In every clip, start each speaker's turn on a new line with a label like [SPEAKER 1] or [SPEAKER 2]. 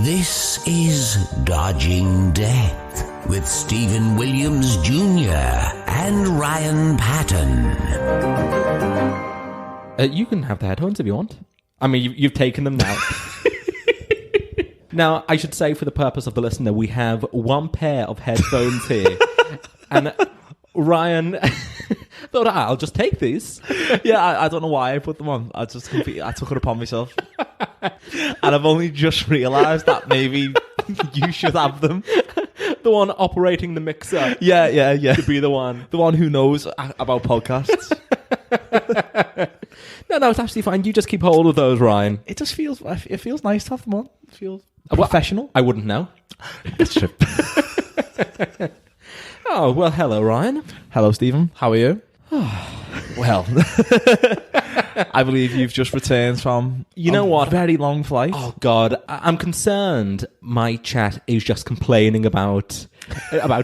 [SPEAKER 1] This is Dodging Death with Stephen Williams Jr. and Ryan Paton.
[SPEAKER 2] You can have the headphones if you want. I mean, you've taken them now. Now, I should say for the purpose of the listener, we have one pair of headphones here. And Ryan thought, I'll just take these.
[SPEAKER 3] Yeah, I don't know why I put them on. I took it upon myself. And I've only just realised that maybe you should have them.
[SPEAKER 2] The one operating the mixer.
[SPEAKER 3] Yeah.
[SPEAKER 2] To be the one.
[SPEAKER 3] The one who knows about podcasts.
[SPEAKER 2] No, it's actually fine. You just keep hold of those, Ryan.
[SPEAKER 3] It feels nice to have them on. It feels professional.
[SPEAKER 2] I wouldn't know.
[SPEAKER 3] It's true.
[SPEAKER 2] Oh, well, hello, Ryan.
[SPEAKER 3] Hello, Stephen. How are you? Well, I believe you've just returned from a very long flight.
[SPEAKER 2] Oh, God. I'm concerned my chat is just complaining about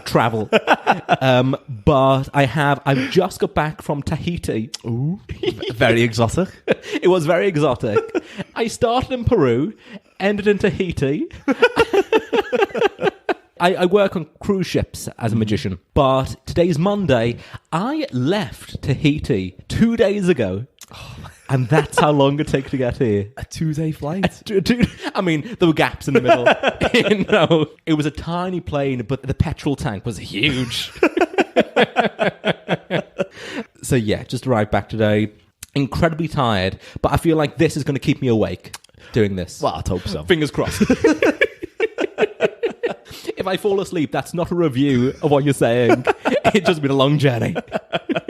[SPEAKER 2] travel. But I've just got back from Tahiti.
[SPEAKER 3] Ooh. Very exotic.
[SPEAKER 2] It was very exotic. I started in Peru, ended in Tahiti. I work on cruise ships as a magician, but today's Monday. I left Tahiti 2 days ago, and that's how long it takes to get here.
[SPEAKER 3] A 2-day flight?
[SPEAKER 2] I mean, there were gaps in the middle. It was a tiny plane, but the petrol tank was huge. So yeah, just arrived back today. Incredibly tired, but I feel like this is going to keep me awake doing this.
[SPEAKER 3] Well, I'd hope so.
[SPEAKER 2] Fingers crossed. If I fall asleep, that's not a review of what you're saying. It's just been a long journey.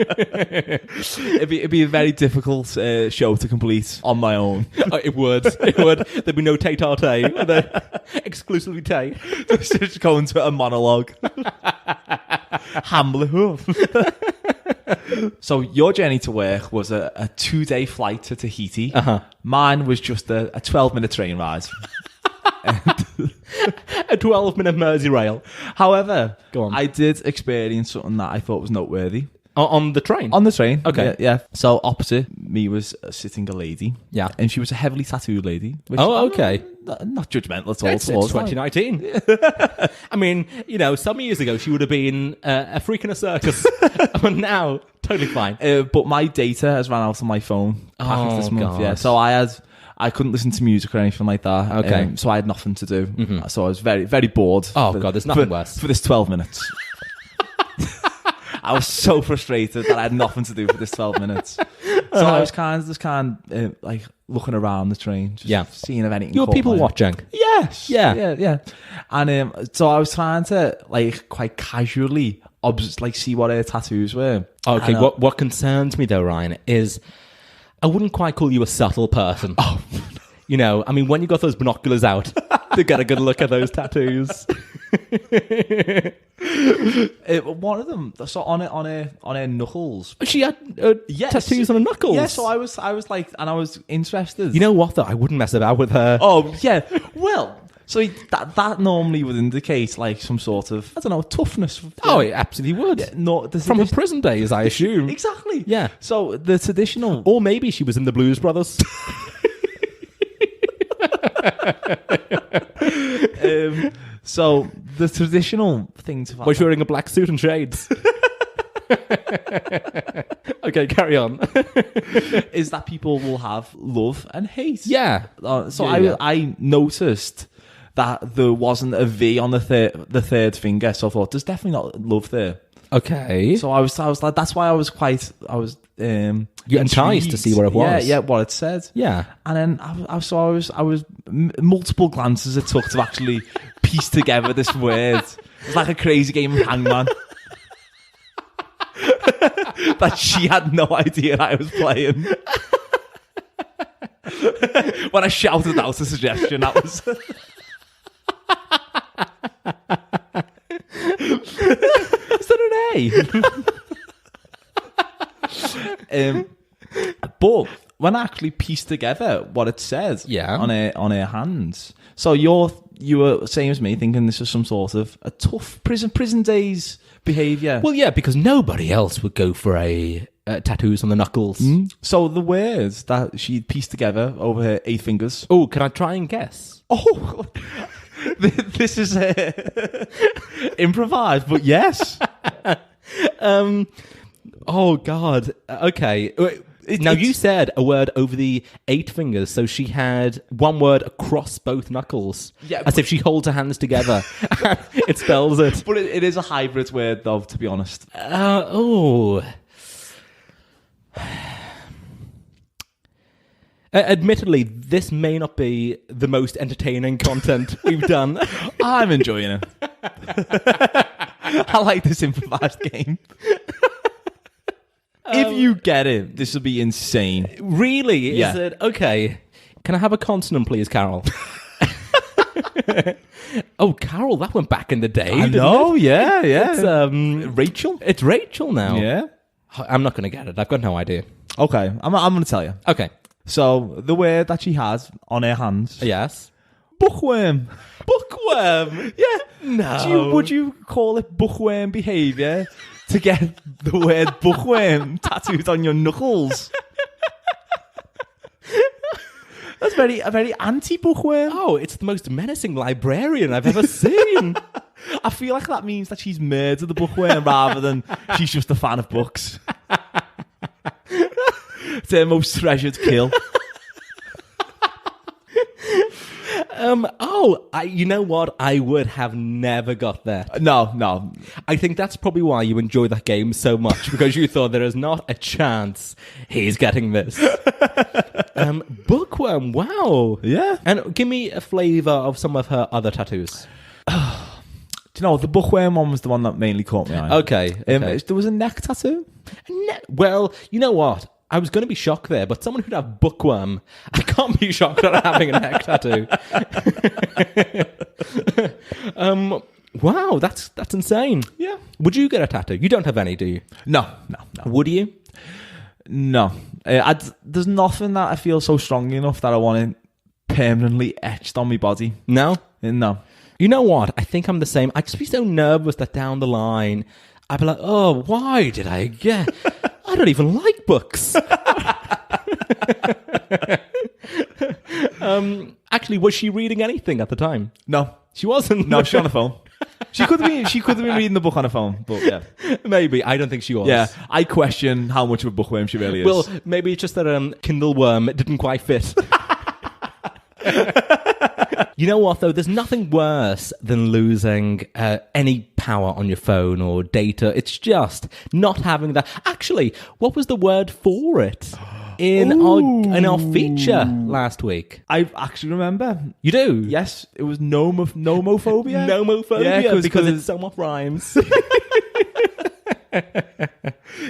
[SPEAKER 3] It'd be a very difficult show to complete on my own.
[SPEAKER 2] It would. There'd be no Tay-Tarte. Exclusively Tay.
[SPEAKER 3] Just go into a monologue. Hamlet. So your journey to work was a 2-day flight to Tahiti.
[SPEAKER 2] Uh-huh.
[SPEAKER 3] Mine was just a 12-minute train ride.
[SPEAKER 2] A 12-minute Mersey rail.
[SPEAKER 3] However,
[SPEAKER 2] go on.
[SPEAKER 3] I did experience something that I thought was noteworthy.
[SPEAKER 2] On the train?
[SPEAKER 3] On the train.
[SPEAKER 2] Okay.
[SPEAKER 3] Yeah. So opposite me was sitting a lady.
[SPEAKER 2] Yeah.
[SPEAKER 3] And she was a heavily tattooed lady. Which,
[SPEAKER 2] okay.
[SPEAKER 3] Not judgmental at all.
[SPEAKER 2] It's 2019. I mean, some years ago she would have been a freak in a circus. But now, totally fine.
[SPEAKER 3] But my data has run out on my phone this month.
[SPEAKER 2] God.
[SPEAKER 3] Yeah. So I couldn't listen to music or anything like that.
[SPEAKER 2] Okay.
[SPEAKER 3] So I had nothing to do. Mm-hmm. So I was very, very bored.
[SPEAKER 2] Oh, God, there's nothing worse.
[SPEAKER 3] For this 12 minutes. I was so frustrated that I had nothing to do for this 12 minutes. So I was kind of like looking around the train, just seeing if anything.
[SPEAKER 2] You were people watching?
[SPEAKER 3] Yes.
[SPEAKER 2] Yeah.
[SPEAKER 3] And so I was trying to quite casually see what her tattoos were.
[SPEAKER 2] Okay, what concerns me though, Ryan, is I wouldn't quite call you a subtle person.
[SPEAKER 3] Oh.
[SPEAKER 2] I mean, when you got those binoculars out to get a good look at those tattoos.
[SPEAKER 3] One of them, so on her knuckles.
[SPEAKER 2] She had tattoos on her knuckles.
[SPEAKER 3] Yeah, so I was like, and I was interested.
[SPEAKER 2] You know what though? I wouldn't mess about with her.
[SPEAKER 3] Oh yeah, well. So that normally would indicate like some sort of, I don't know, toughness.
[SPEAKER 2] Oh, it absolutely would.
[SPEAKER 3] Yeah,
[SPEAKER 2] from her prison days, I assume.
[SPEAKER 3] Exactly.
[SPEAKER 2] Yeah.
[SPEAKER 3] So the traditional,
[SPEAKER 2] or maybe she was in the Blues Brothers.
[SPEAKER 3] So the traditional thing to.
[SPEAKER 2] Was she wearing a black suit and shades? Okay, carry on.
[SPEAKER 3] Is that people will have love and hate?
[SPEAKER 2] Yeah.
[SPEAKER 3] I noticed that there wasn't a V on the third finger, so I thought there's definitely not love there.
[SPEAKER 2] Okay.
[SPEAKER 3] So I was like, that's why I was
[SPEAKER 2] you're enticed to see what it was.
[SPEAKER 3] Yeah, what it said.
[SPEAKER 2] Yeah.
[SPEAKER 3] And then I was multiple glances it took to actually piece together this word. It's like a crazy game of Hangman. That she had no idea I was playing. When I shouted out a suggestion, that was.
[SPEAKER 2] Is that an A?
[SPEAKER 3] But when I actually pieced together what it said on her hands, so you were same as me, thinking this was some sort of a tough prison days behaviour.
[SPEAKER 2] Well, yeah, because nobody else would go for a tattoos on the knuckles.
[SPEAKER 3] So the words that she'd pieced together over her 8 fingers.
[SPEAKER 2] Oh, can I try and guess?
[SPEAKER 3] Oh, This is improvised, but yes.
[SPEAKER 2] Oh God. Okay. Now you said a word over the 8 fingers, so she had one word across both knuckles, as if she holds her hands together. It spells it.
[SPEAKER 3] But it is a hybrid word, though, to be honest.
[SPEAKER 2] Admittedly, this may not be the most entertaining content we've done.
[SPEAKER 3] I'm enjoying it. I like this improvised game. If you get it, this will be insane.
[SPEAKER 2] Really?
[SPEAKER 3] Yeah.
[SPEAKER 2] Is it? Okay. Can I have a consonant, please, Carol? Oh, Carol, that went back in the day.
[SPEAKER 3] I know, yeah.
[SPEAKER 2] It's
[SPEAKER 3] Rachel?
[SPEAKER 2] It's Rachel now.
[SPEAKER 3] Yeah.
[SPEAKER 2] I'm not going to get it. I've got no idea.
[SPEAKER 3] Okay, I'm going to tell you.
[SPEAKER 2] Okay.
[SPEAKER 3] So, the word that she has on her hands.
[SPEAKER 2] Yes.
[SPEAKER 3] Bookworm.
[SPEAKER 2] Bookworm?
[SPEAKER 3] Yeah.
[SPEAKER 2] No.
[SPEAKER 3] Would you call it bookworm behaviour to get the word bookworm tattooed on your knuckles? That's a very anti-bookworm.
[SPEAKER 2] Oh, it's the most menacing librarian I've ever seen.
[SPEAKER 3] I feel like that means that she's murdered the bookworm rather than she's just a fan of books. It's her most treasured kill.
[SPEAKER 2] You know what? I would have never got that.
[SPEAKER 3] No.
[SPEAKER 2] I think that's probably why you enjoy that game so much, because you thought there is not a chance he's getting this. Bookworm, wow.
[SPEAKER 3] Yeah.
[SPEAKER 2] And give me a flavour of some of her other tattoos.
[SPEAKER 3] Do you know, the bookworm one was the one that mainly caught my eye.
[SPEAKER 2] Okay.
[SPEAKER 3] There was a neck tattoo.
[SPEAKER 2] Well, you know what? I was going to be shocked there, but someone who'd have bookworm, I can't be shocked at having a neck tattoo. Wow, that's insane.
[SPEAKER 3] Yeah.
[SPEAKER 2] Would you get a tattoo? You don't have any, do you?
[SPEAKER 3] No.
[SPEAKER 2] Would you?
[SPEAKER 3] No. There's nothing that I feel so strongly enough that I want it permanently etched on my body.
[SPEAKER 2] No?
[SPEAKER 3] No.
[SPEAKER 2] You know what? I think I'm the same. I'd just be so nervous that down the line, I'd be like, oh, why did I get... I don't even like books. Actually, was she reading anything at the time?
[SPEAKER 3] No.
[SPEAKER 2] She wasn't?
[SPEAKER 3] No, she's on the phone. She could have been reading the book on her phone, but yeah.
[SPEAKER 2] Maybe. I don't think she was.
[SPEAKER 3] Yeah, I question how much of a bookworm she really is.
[SPEAKER 2] Well, maybe it's just that Kindle worm didn't quite fit. You know what, though? There's nothing worse than losing any power on your phone or data. It's just not having that. Actually, what was the word for it in our feature last week?
[SPEAKER 3] I actually remember.
[SPEAKER 2] You do?
[SPEAKER 3] Yes, it was nomophobia.
[SPEAKER 2] Nomophobia,
[SPEAKER 3] yeah,
[SPEAKER 2] because it somewhat rhymes.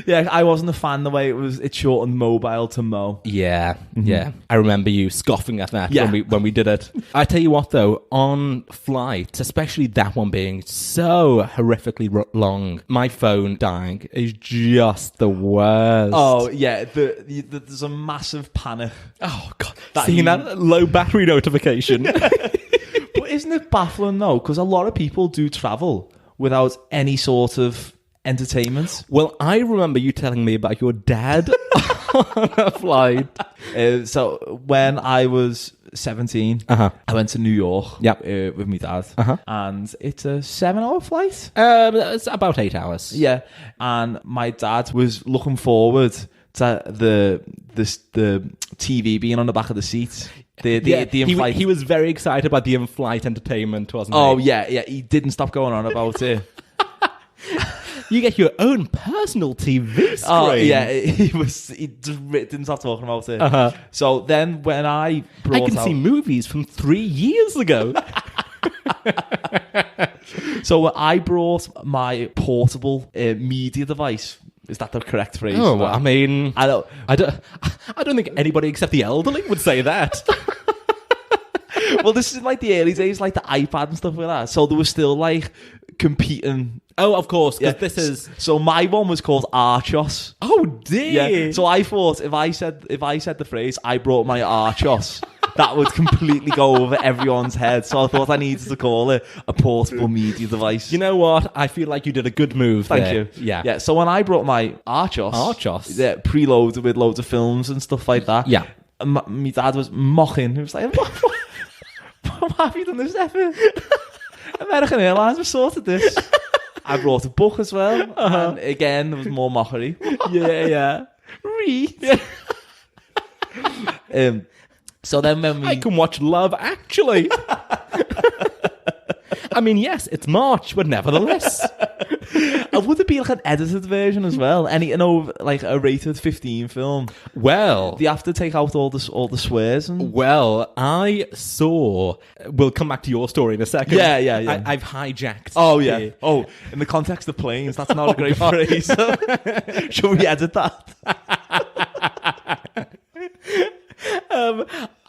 [SPEAKER 3] Yeah, I wasn't a fan the way it shortened mobile to mo.
[SPEAKER 2] Yeah. I remember you scoffing at that when we did it. I tell you what, though, on flights, especially that one being so horrifically long, my phone dying is just the worst.
[SPEAKER 3] Oh, yeah, there's a massive panic.
[SPEAKER 2] Oh, God. Seeing that low battery notification.
[SPEAKER 3] But isn't it baffling, though? Because a lot of people do travel without any sort of entertainment.
[SPEAKER 2] Well, I remember you telling me about your dad on a flight.
[SPEAKER 3] So when I was 17, I went to New York with my dad, and it's a 7-hour flight.
[SPEAKER 2] It's about 8 hours.
[SPEAKER 3] Yeah, and my dad was looking forward to the TV being on the back of the seat. The in-flight.
[SPEAKER 2] He was very excited about the in-flight entertainment, wasn't he?
[SPEAKER 3] Oh yeah, he didn't stop going on about it.
[SPEAKER 2] You get your own personal TV screen.
[SPEAKER 3] Oh yeah, he just didn't stop talking about it. So then when I
[SPEAKER 2] can see movies from 3 years ago.
[SPEAKER 3] So I brought my portable media device. Is that the correct phrase?
[SPEAKER 2] Oh, well, I mean,
[SPEAKER 3] I
[SPEAKER 2] don't think anybody except the elderly would say that.
[SPEAKER 3] Well, this is like the early days, like the iPad and stuff like that. So there was still like competing.
[SPEAKER 2] Oh, of course, because this is.
[SPEAKER 3] So my one was called Archos.
[SPEAKER 2] Oh dear.
[SPEAKER 3] Yeah. So I thought if I said the phrase "I brought my Archos," that would completely go over everyone's head. So I thought I needed to call it a portable media device.
[SPEAKER 2] You know what? I feel like you did a good move.
[SPEAKER 3] Thank you.
[SPEAKER 2] Yeah.
[SPEAKER 3] So when I brought my Archos, preloaded with loads of films and stuff like that.
[SPEAKER 2] Yeah.
[SPEAKER 3] My dad was mocking. He was like, "Why have you done this ever? American Airlines have sorted this. I brought a book as well. And again, there was more mockery.
[SPEAKER 2] Yeah.
[SPEAKER 3] Read. So then when
[SPEAKER 2] I can watch Love Actually. I mean, yes, it's March, but nevertheless.
[SPEAKER 3] Would it be like an edited version as well? Like a rated 15 film?
[SPEAKER 2] Well,
[SPEAKER 3] do you have to take out all the swears?
[SPEAKER 2] Well, I saw. We'll come back to your story in a second.
[SPEAKER 3] Yeah.
[SPEAKER 2] I've hijacked.
[SPEAKER 3] Oh yeah. Here. Oh, in the context of planes, that's not a great phrase. Should we edit that?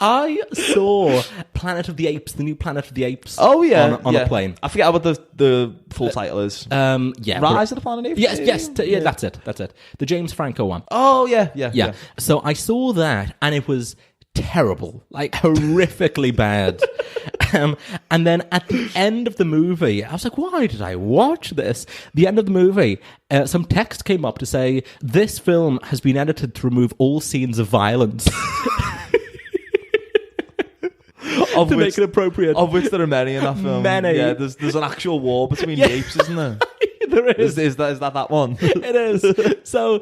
[SPEAKER 2] I saw Planet of the Apes, the new Planet of the Apes.
[SPEAKER 3] Oh yeah,
[SPEAKER 2] on a plane.
[SPEAKER 3] I forget what the full title is. Rise of the Planet of the Apes.
[SPEAKER 2] Yes, that's it. The James Franco one.
[SPEAKER 3] Oh yeah.
[SPEAKER 2] So I saw that, and it was terrible, like horrifically bad. And then at the end of the movie, I was like, why did I watch this? The end of the movie, some text came up to say, this film has been edited to remove all scenes of violence. To make it appropriate.
[SPEAKER 3] Of which there are many in that film.
[SPEAKER 2] Many.
[SPEAKER 3] Yeah, there's an actual war between the apes, isn't there?
[SPEAKER 2] There is.
[SPEAKER 3] Is that one?
[SPEAKER 2] It is. So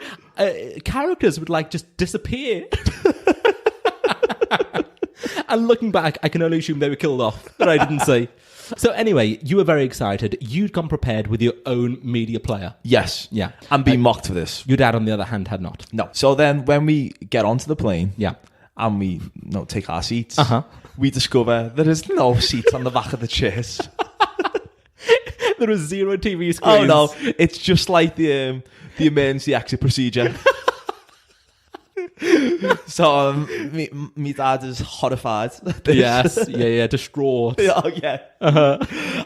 [SPEAKER 2] characters would like just disappear. And looking back, I can only assume they were killed off, but I didn't see. So anyway, you were very excited. You'd come prepared with your own media player.
[SPEAKER 3] Yes.
[SPEAKER 2] Yeah.
[SPEAKER 3] And being mocked for this.
[SPEAKER 2] Your dad, on the other hand, had not.
[SPEAKER 3] No. So then when we get onto the plane,
[SPEAKER 2] yeah,
[SPEAKER 3] and we take our seats, we discover there is no seats on the back of the chairs.
[SPEAKER 2] There are 0 TV screens.
[SPEAKER 3] Oh no, it's just like the emergency exit procedure. So me dad is horrified.
[SPEAKER 2] Yes, yeah, distraught.
[SPEAKER 3] Oh yeah.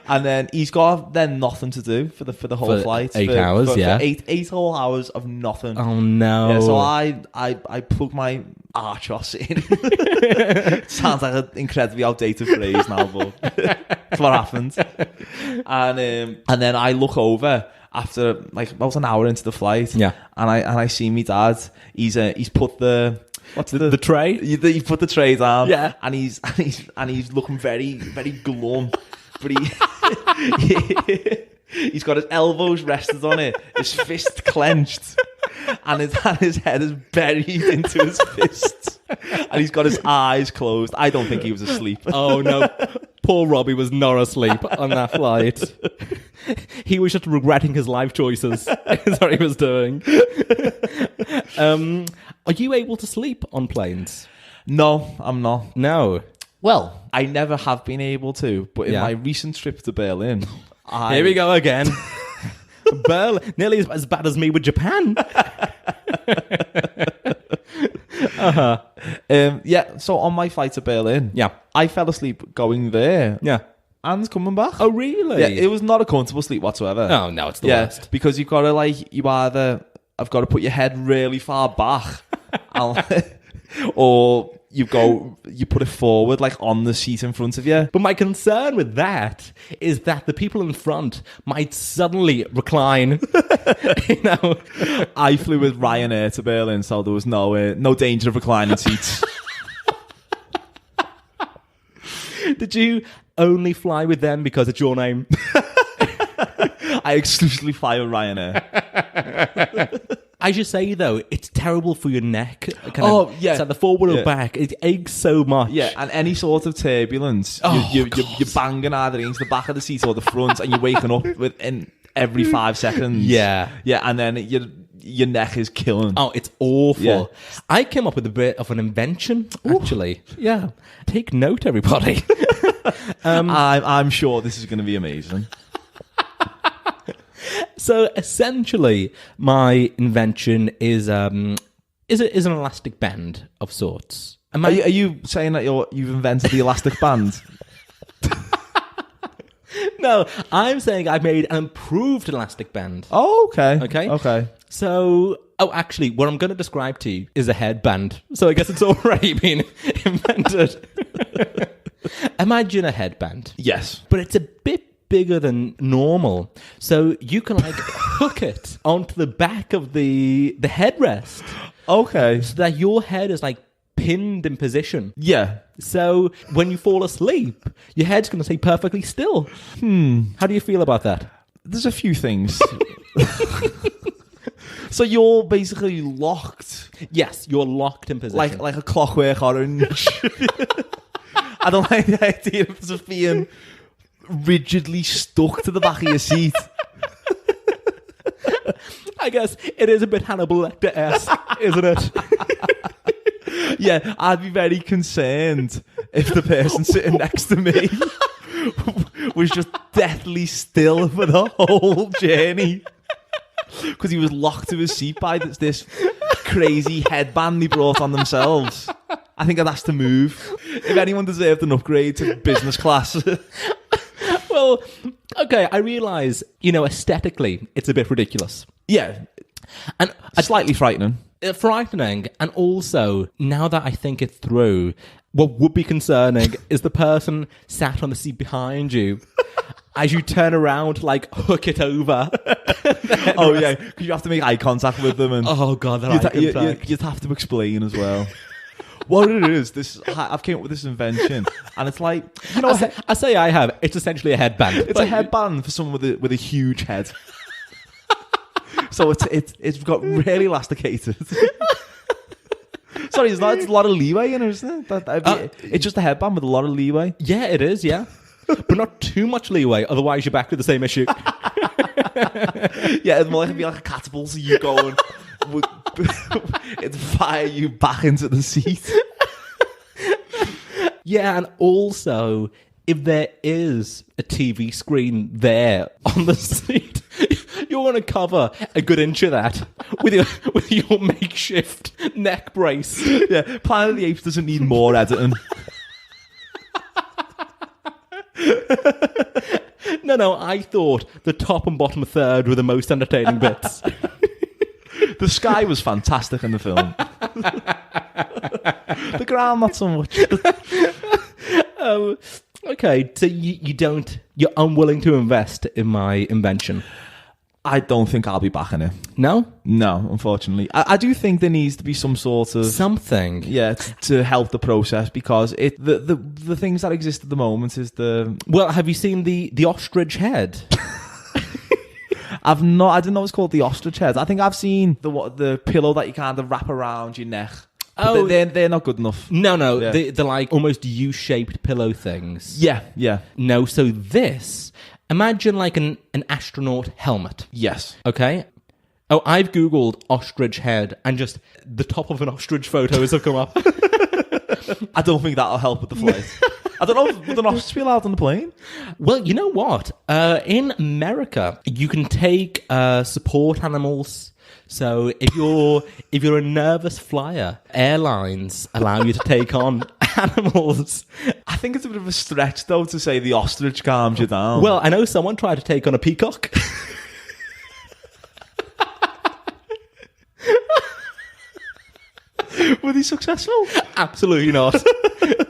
[SPEAKER 3] And then he's got nothing to do for the whole flight.
[SPEAKER 2] 8 hours, yeah.
[SPEAKER 3] For eight whole hours of nothing.
[SPEAKER 2] Oh no.
[SPEAKER 3] Yeah, so I plug my archos in. Sounds like an incredibly outdated phrase now, but that's what happened. And then I look over after like about an hour into the flight, and I see me dad. He's put the
[SPEAKER 2] tray.
[SPEAKER 3] He put the tray down,
[SPEAKER 2] yeah,
[SPEAKER 3] and he's looking very very glum, but he's got his elbows rested on it, his fist clenched, and his head is buried into his fists, and he's got his eyes closed. I don't think he was asleep.
[SPEAKER 2] Oh no, poor Robbie was not asleep on that flight. He was just regretting his life choices. Is what he was doing. Are you able to sleep on planes?
[SPEAKER 3] No, I'm not.
[SPEAKER 2] No.
[SPEAKER 3] Well, I never have been able to, but in my recent trip to Berlin...
[SPEAKER 2] Here we go again. Berlin, nearly as bad as me with Japan.
[SPEAKER 3] So on my flight to Berlin, I fell asleep going there.
[SPEAKER 2] Yeah.
[SPEAKER 3] And coming back.
[SPEAKER 2] Oh, really?
[SPEAKER 3] Yeah, it was not a comfortable sleep whatsoever.
[SPEAKER 2] Oh, no, it's the worst.
[SPEAKER 3] Because you've got to I've got to put your head really far back, or you put it forward, like on the seat in front of you.
[SPEAKER 2] But my concern with that is that the people in front might suddenly recline.
[SPEAKER 3] I flew with Ryanair to Berlin, so there was no danger of reclining seats.
[SPEAKER 2] Did you only fly with them because it's your name?
[SPEAKER 3] I exclusively fly with Ryanair.
[SPEAKER 2] I should say, though, it's terrible for your neck. So the forward or back, it aches so much.
[SPEAKER 3] Yeah, and any sort of turbulence, you're banging either into the back of the seat or the front, and you're waking up within every 5 seconds.
[SPEAKER 2] Yeah.
[SPEAKER 3] Yeah, and then your neck is killing.
[SPEAKER 2] Oh, it's awful.
[SPEAKER 3] Yeah.
[SPEAKER 2] I came up with a bit of an invention, actually. Ooh. Yeah. Take note, everybody.
[SPEAKER 3] I'm sure this is going to be amazing.
[SPEAKER 2] So essentially, my invention is an elastic band of sorts.
[SPEAKER 3] Are you saying that you've invented the elastic band?
[SPEAKER 2] No, I'm saying I've made an improved elastic band.
[SPEAKER 3] Oh, okay.
[SPEAKER 2] Okay. So, actually, what I'm going to describe to you is a headband. So I guess it's already been invented. Imagine a headband.
[SPEAKER 3] Yes.
[SPEAKER 2] But it's a bit bigger than normal. So you can hook it onto the back of the headrest.
[SPEAKER 3] Okay.
[SPEAKER 2] So that your head is pinned in position.
[SPEAKER 3] Yeah.
[SPEAKER 2] So when you fall asleep, your head's going to stay perfectly still. How do you feel about that?
[SPEAKER 3] There's a few things. So you're basically locked.
[SPEAKER 2] Yes, you're locked in position.
[SPEAKER 3] Like a clockwork orange. I don't like the idea of just being rigidly stuck to the back of your seat.
[SPEAKER 2] I guess it is a bit Hannibal Lecter-esque, isn't it?
[SPEAKER 3] Yeah, I'd be very concerned if the person sitting next to me was just deathly still for the whole journey. Because he was locked to his seat by this crazy headband they brought on themselves. I think I'd ask to move. If anyone deserved an upgrade to business class.
[SPEAKER 2] Well, okay, I realise, aesthetically, it's a bit ridiculous.
[SPEAKER 3] Yeah.
[SPEAKER 2] And
[SPEAKER 3] slightly frightening.
[SPEAKER 2] Frightening, and also, now that I think it through, what would be concerning is the person sat on the seat behind you. As you turn around, hook it over.
[SPEAKER 3] Oh, yeah, because you have to make eye contact with them. And
[SPEAKER 2] oh, God, that eye contact.
[SPEAKER 3] You'd have to explain as well. What it is, I've came up with this invention, and it's like,
[SPEAKER 2] I say I have. It's essentially a headband.
[SPEAKER 3] It's a headband for someone with a huge head. So it's got really elasticated. Sorry, it's a lot of leeway in it, isn't it? It's just a headband with a lot of leeway.
[SPEAKER 2] Yeah, it is, yeah. But not too much leeway, otherwise you're back to the same issue.
[SPEAKER 3] Yeah, it's more like it'd be like a catapult, so you go and it'd fire you back into the seat.
[SPEAKER 2] Yeah, and also, if there is a TV screen there on the seat, you want to cover a good inch of that with your makeshift neck brace.
[SPEAKER 3] Yeah, Planet of the Apes doesn't need more editing.
[SPEAKER 2] No, I thought the top and bottom third were the most entertaining bits.
[SPEAKER 3] The sky was fantastic in the film. The ground, not so much.
[SPEAKER 2] Okay, so you're unwilling to invest in my invention.
[SPEAKER 3] I don't think I'll be back in it.
[SPEAKER 2] No?
[SPEAKER 3] No, unfortunately. I do think there needs to be some sort of...
[SPEAKER 2] something.
[SPEAKER 3] Yeah, to help the process, because the things that exist at the moment is the...
[SPEAKER 2] Well, have you seen the ostrich head?
[SPEAKER 3] I didn't know it's called the ostrich head. I think I've seen the pillow that you kind of wrap around your neck. But they're not good enough.
[SPEAKER 2] No.
[SPEAKER 3] Yeah.
[SPEAKER 2] They're like almost U-shaped pillow things.
[SPEAKER 3] Yeah.
[SPEAKER 2] No, so this... Imagine like an astronaut helmet.
[SPEAKER 3] Yes.
[SPEAKER 2] Okay? Oh, I've Googled ostrich head and just the top of an ostrich photos have come up.
[SPEAKER 3] I don't think that'll help with the flight. I don't know, would an ostrich be allowed on the plane?
[SPEAKER 2] Well, you know what? In America, you can take support animals. So if you're a nervous flyer, airlines allow you to take on animals.
[SPEAKER 3] I think it's a bit of a stretch, though, to say the ostrich calms you down.
[SPEAKER 2] Well, I know someone tried to take on a peacock.
[SPEAKER 3] Were they successful?
[SPEAKER 2] Absolutely not.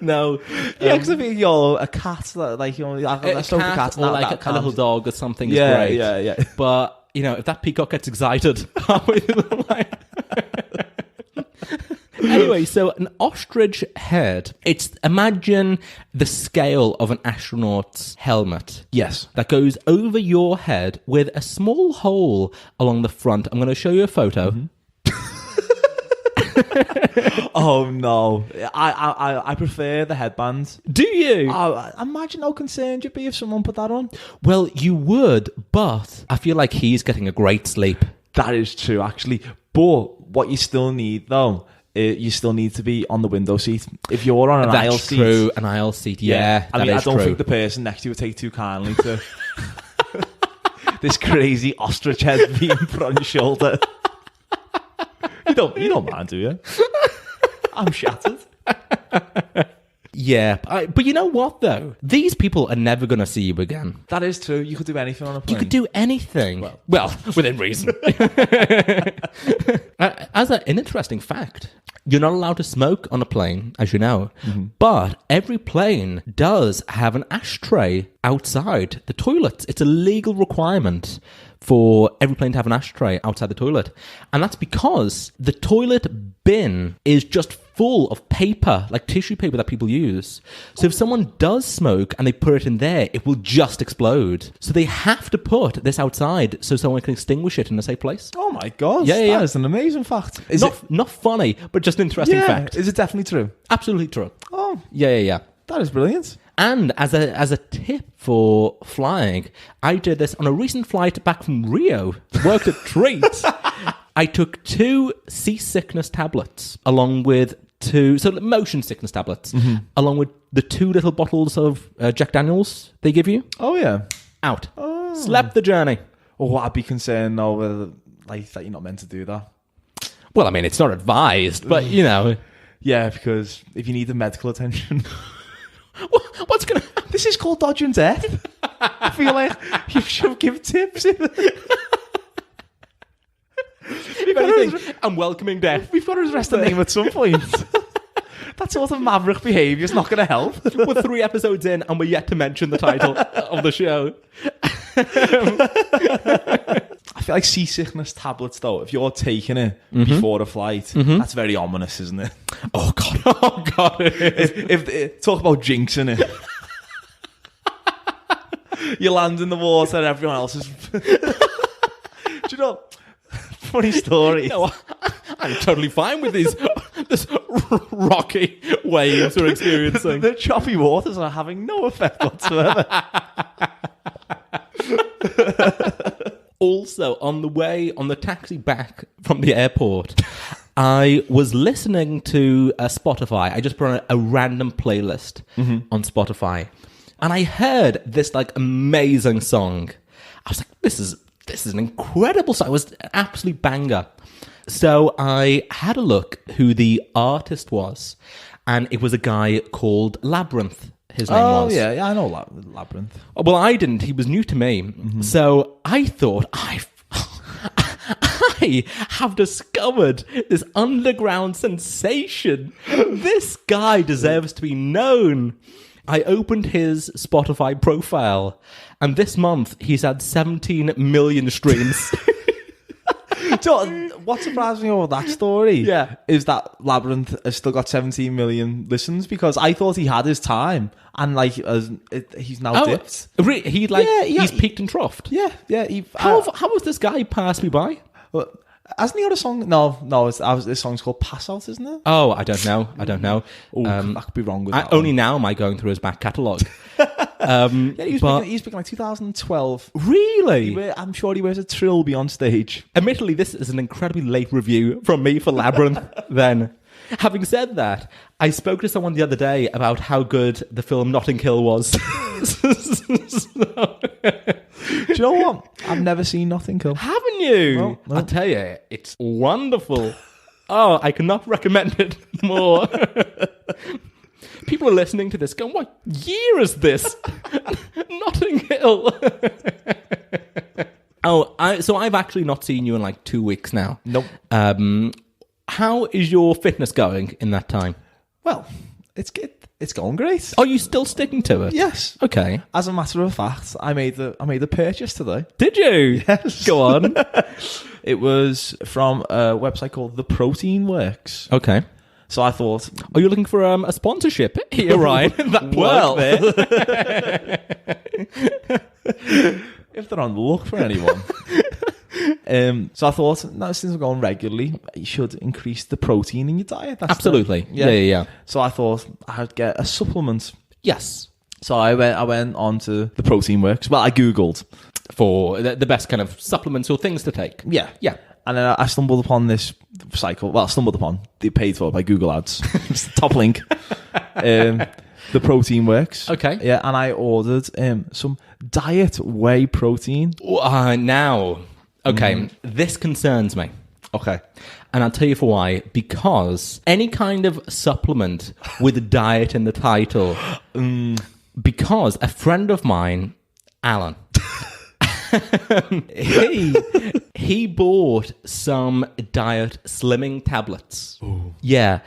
[SPEAKER 2] No.
[SPEAKER 3] Yeah, because I think a cat, like, a cat,
[SPEAKER 2] or like a little dog or something is great.
[SPEAKER 3] Yeah.
[SPEAKER 2] But, if that peacock gets excited... Anyway, so an ostrich head, imagine the scale of an astronaut's helmet.
[SPEAKER 3] Yes.
[SPEAKER 2] That goes over your head with a small hole along the front. I'm going to show you a photo. Mm-hmm.
[SPEAKER 3] Oh, no. I prefer the headband.
[SPEAKER 2] Do you?
[SPEAKER 3] Imagine how concerned you'd be if someone put that on.
[SPEAKER 2] Well, you would, but I feel like he's getting a great sleep.
[SPEAKER 3] That is true, actually. But what you still need, though... you still need to be on the window seat. If you're on an aisle seat...
[SPEAKER 2] That's true, an aisle seat, yeah.
[SPEAKER 3] I don't think the person next to you would take too kindly to this crazy ostrich head being put on your shoulder. You don't mind, do you? I'm shattered.
[SPEAKER 2] Yeah, but you know what, though? These people are never going to see you again.
[SPEAKER 3] That is true. You could do anything on a plane.
[SPEAKER 2] You could do anything. Well, within reason. As an interesting fact, you're not allowed to smoke on a plane, as you know. Mm-hmm. But every plane does have an ashtray outside the toilets. It's a legal requirement for every plane to have an ashtray outside the toilet. And that's because the toilet bin is just full of paper, like tissue paper that people use. So if someone does smoke and they put it in there, it will just explode. So they have to put this outside so someone can extinguish it in a safe place.
[SPEAKER 3] Oh my God.
[SPEAKER 2] Yeah.
[SPEAKER 3] That is an amazing fact.
[SPEAKER 2] Not funny, but just an interesting fact.
[SPEAKER 3] Is it definitely true?
[SPEAKER 2] Absolutely true.
[SPEAKER 3] Oh.
[SPEAKER 2] Yeah.
[SPEAKER 3] That is brilliant.
[SPEAKER 2] And as a tip for flying, I did this on a recent flight back from Rio. Worked at Treat. I took 2 seasickness tablets along with 2 motion sickness tablets, along with the 2 little bottles of Jack Daniels they give you.
[SPEAKER 3] Oh yeah.
[SPEAKER 2] Out. Oh. Slept the journey.
[SPEAKER 3] Oh, I'd be concerned now whether that you're not meant to do that.
[SPEAKER 2] Well, I mean, it's not advised, but you know.
[SPEAKER 3] Yeah, because if you need the medical attention.
[SPEAKER 2] What's going to happen?
[SPEAKER 3] This is called dodging death. I feel like you should give tips.
[SPEAKER 2] If anything, I'm welcoming death.
[SPEAKER 3] We've got to arrest the name at some point. That sort of maverick behaviour is not going to help.
[SPEAKER 2] We're 3 episodes in and we're yet to mention the title of the show.
[SPEAKER 3] I feel like seasickness tablets, though, if you're taking it before a flight, that's very ominous, isn't it?
[SPEAKER 2] Oh, God.
[SPEAKER 3] If talk about jinxing it. You land in the water, everyone else is... Do you know... Funny story.
[SPEAKER 2] No, I'm totally fine with this rocky waves we're experiencing.
[SPEAKER 3] The choppy waters are having no effect whatsoever.
[SPEAKER 2] Also, on the taxi back from the airport, I was listening to Spotify. I just put on a random playlist on Spotify, and I heard this like amazing song. I was like, this is an incredible song. It was an absolute banger. So I had a look who the artist was, and it was a guy called Labyrinth. His name was.
[SPEAKER 3] Oh, yeah, I know Labyrinth.
[SPEAKER 2] Well, I didn't. He was new to me. So I thought, I have discovered this underground sensation. This guy deserves to be known. I opened his Spotify profile, and this month he's had 17 million streams.
[SPEAKER 3] So, what surprised me about that story is that Labyrinth has still got 17 million listens, because I thought he had his time and he's now dipped.
[SPEAKER 2] He's peaked and troughed.
[SPEAKER 3] Yeah.
[SPEAKER 2] How has this guy passed me by?
[SPEAKER 3] Well, hasn't he got a song? No, this song's called Pass Out, isn't it?
[SPEAKER 2] Oh, I don't know.
[SPEAKER 3] Oh, I could be wrong with that.
[SPEAKER 2] Only now am I going through his back catalogue.
[SPEAKER 3] He's speaking like 2012.
[SPEAKER 2] Really?
[SPEAKER 3] I'm sure he wears a trilby on stage.
[SPEAKER 2] Admittedly, this is an incredibly late review from me for Labyrinth then. Having said that, I spoke to someone the other day about how good the film Notting Hill was.
[SPEAKER 3] Do you know what? I've never seen Notting Hill.
[SPEAKER 2] Haven't you?
[SPEAKER 3] No.
[SPEAKER 2] I'll tell you, it's wonderful. Oh, I cannot recommend it more. People are listening to this going, what year is this? Notting Hill. So I've actually not seen you in like 2 weeks now.
[SPEAKER 3] Nope.
[SPEAKER 2] How is your fitness going in that time?
[SPEAKER 3] Well, it's going great.
[SPEAKER 2] Are you still sticking to it?
[SPEAKER 3] Yes.
[SPEAKER 2] Okay.
[SPEAKER 3] As a matter of fact, I made a purchase today.
[SPEAKER 2] Did you?
[SPEAKER 3] Yes.
[SPEAKER 2] Go on.
[SPEAKER 3] It was from a website called The Protein Works.
[SPEAKER 2] Okay.
[SPEAKER 3] So I thought...
[SPEAKER 2] Are you looking for a sponsorship here, Ryan? That plug there.
[SPEAKER 3] If they're on the look for anyone. So I thought, no, since we're going regularly, you should increase the protein in your diet.
[SPEAKER 2] Absolutely. Yeah.
[SPEAKER 3] So I thought I'd get a supplement.
[SPEAKER 2] Yes.
[SPEAKER 3] So I went on to the Protein Works. Well, I Googled.
[SPEAKER 2] For the best kind of supplements or things to take.
[SPEAKER 3] Yeah.
[SPEAKER 2] Yeah.
[SPEAKER 3] And then I stumbled upon this cycle. Well, they paid for it by Google Ads. Top link. The Protein Works.
[SPEAKER 2] Okay.
[SPEAKER 3] Yeah, and I ordered some diet whey protein.
[SPEAKER 2] Now, okay, this concerns me.
[SPEAKER 3] Okay.
[SPEAKER 2] And I'll tell you for why. Because any kind of supplement with diet in the title, because a friend of mine, Alan, he bought some diet slimming tablets. Ooh. Yeah.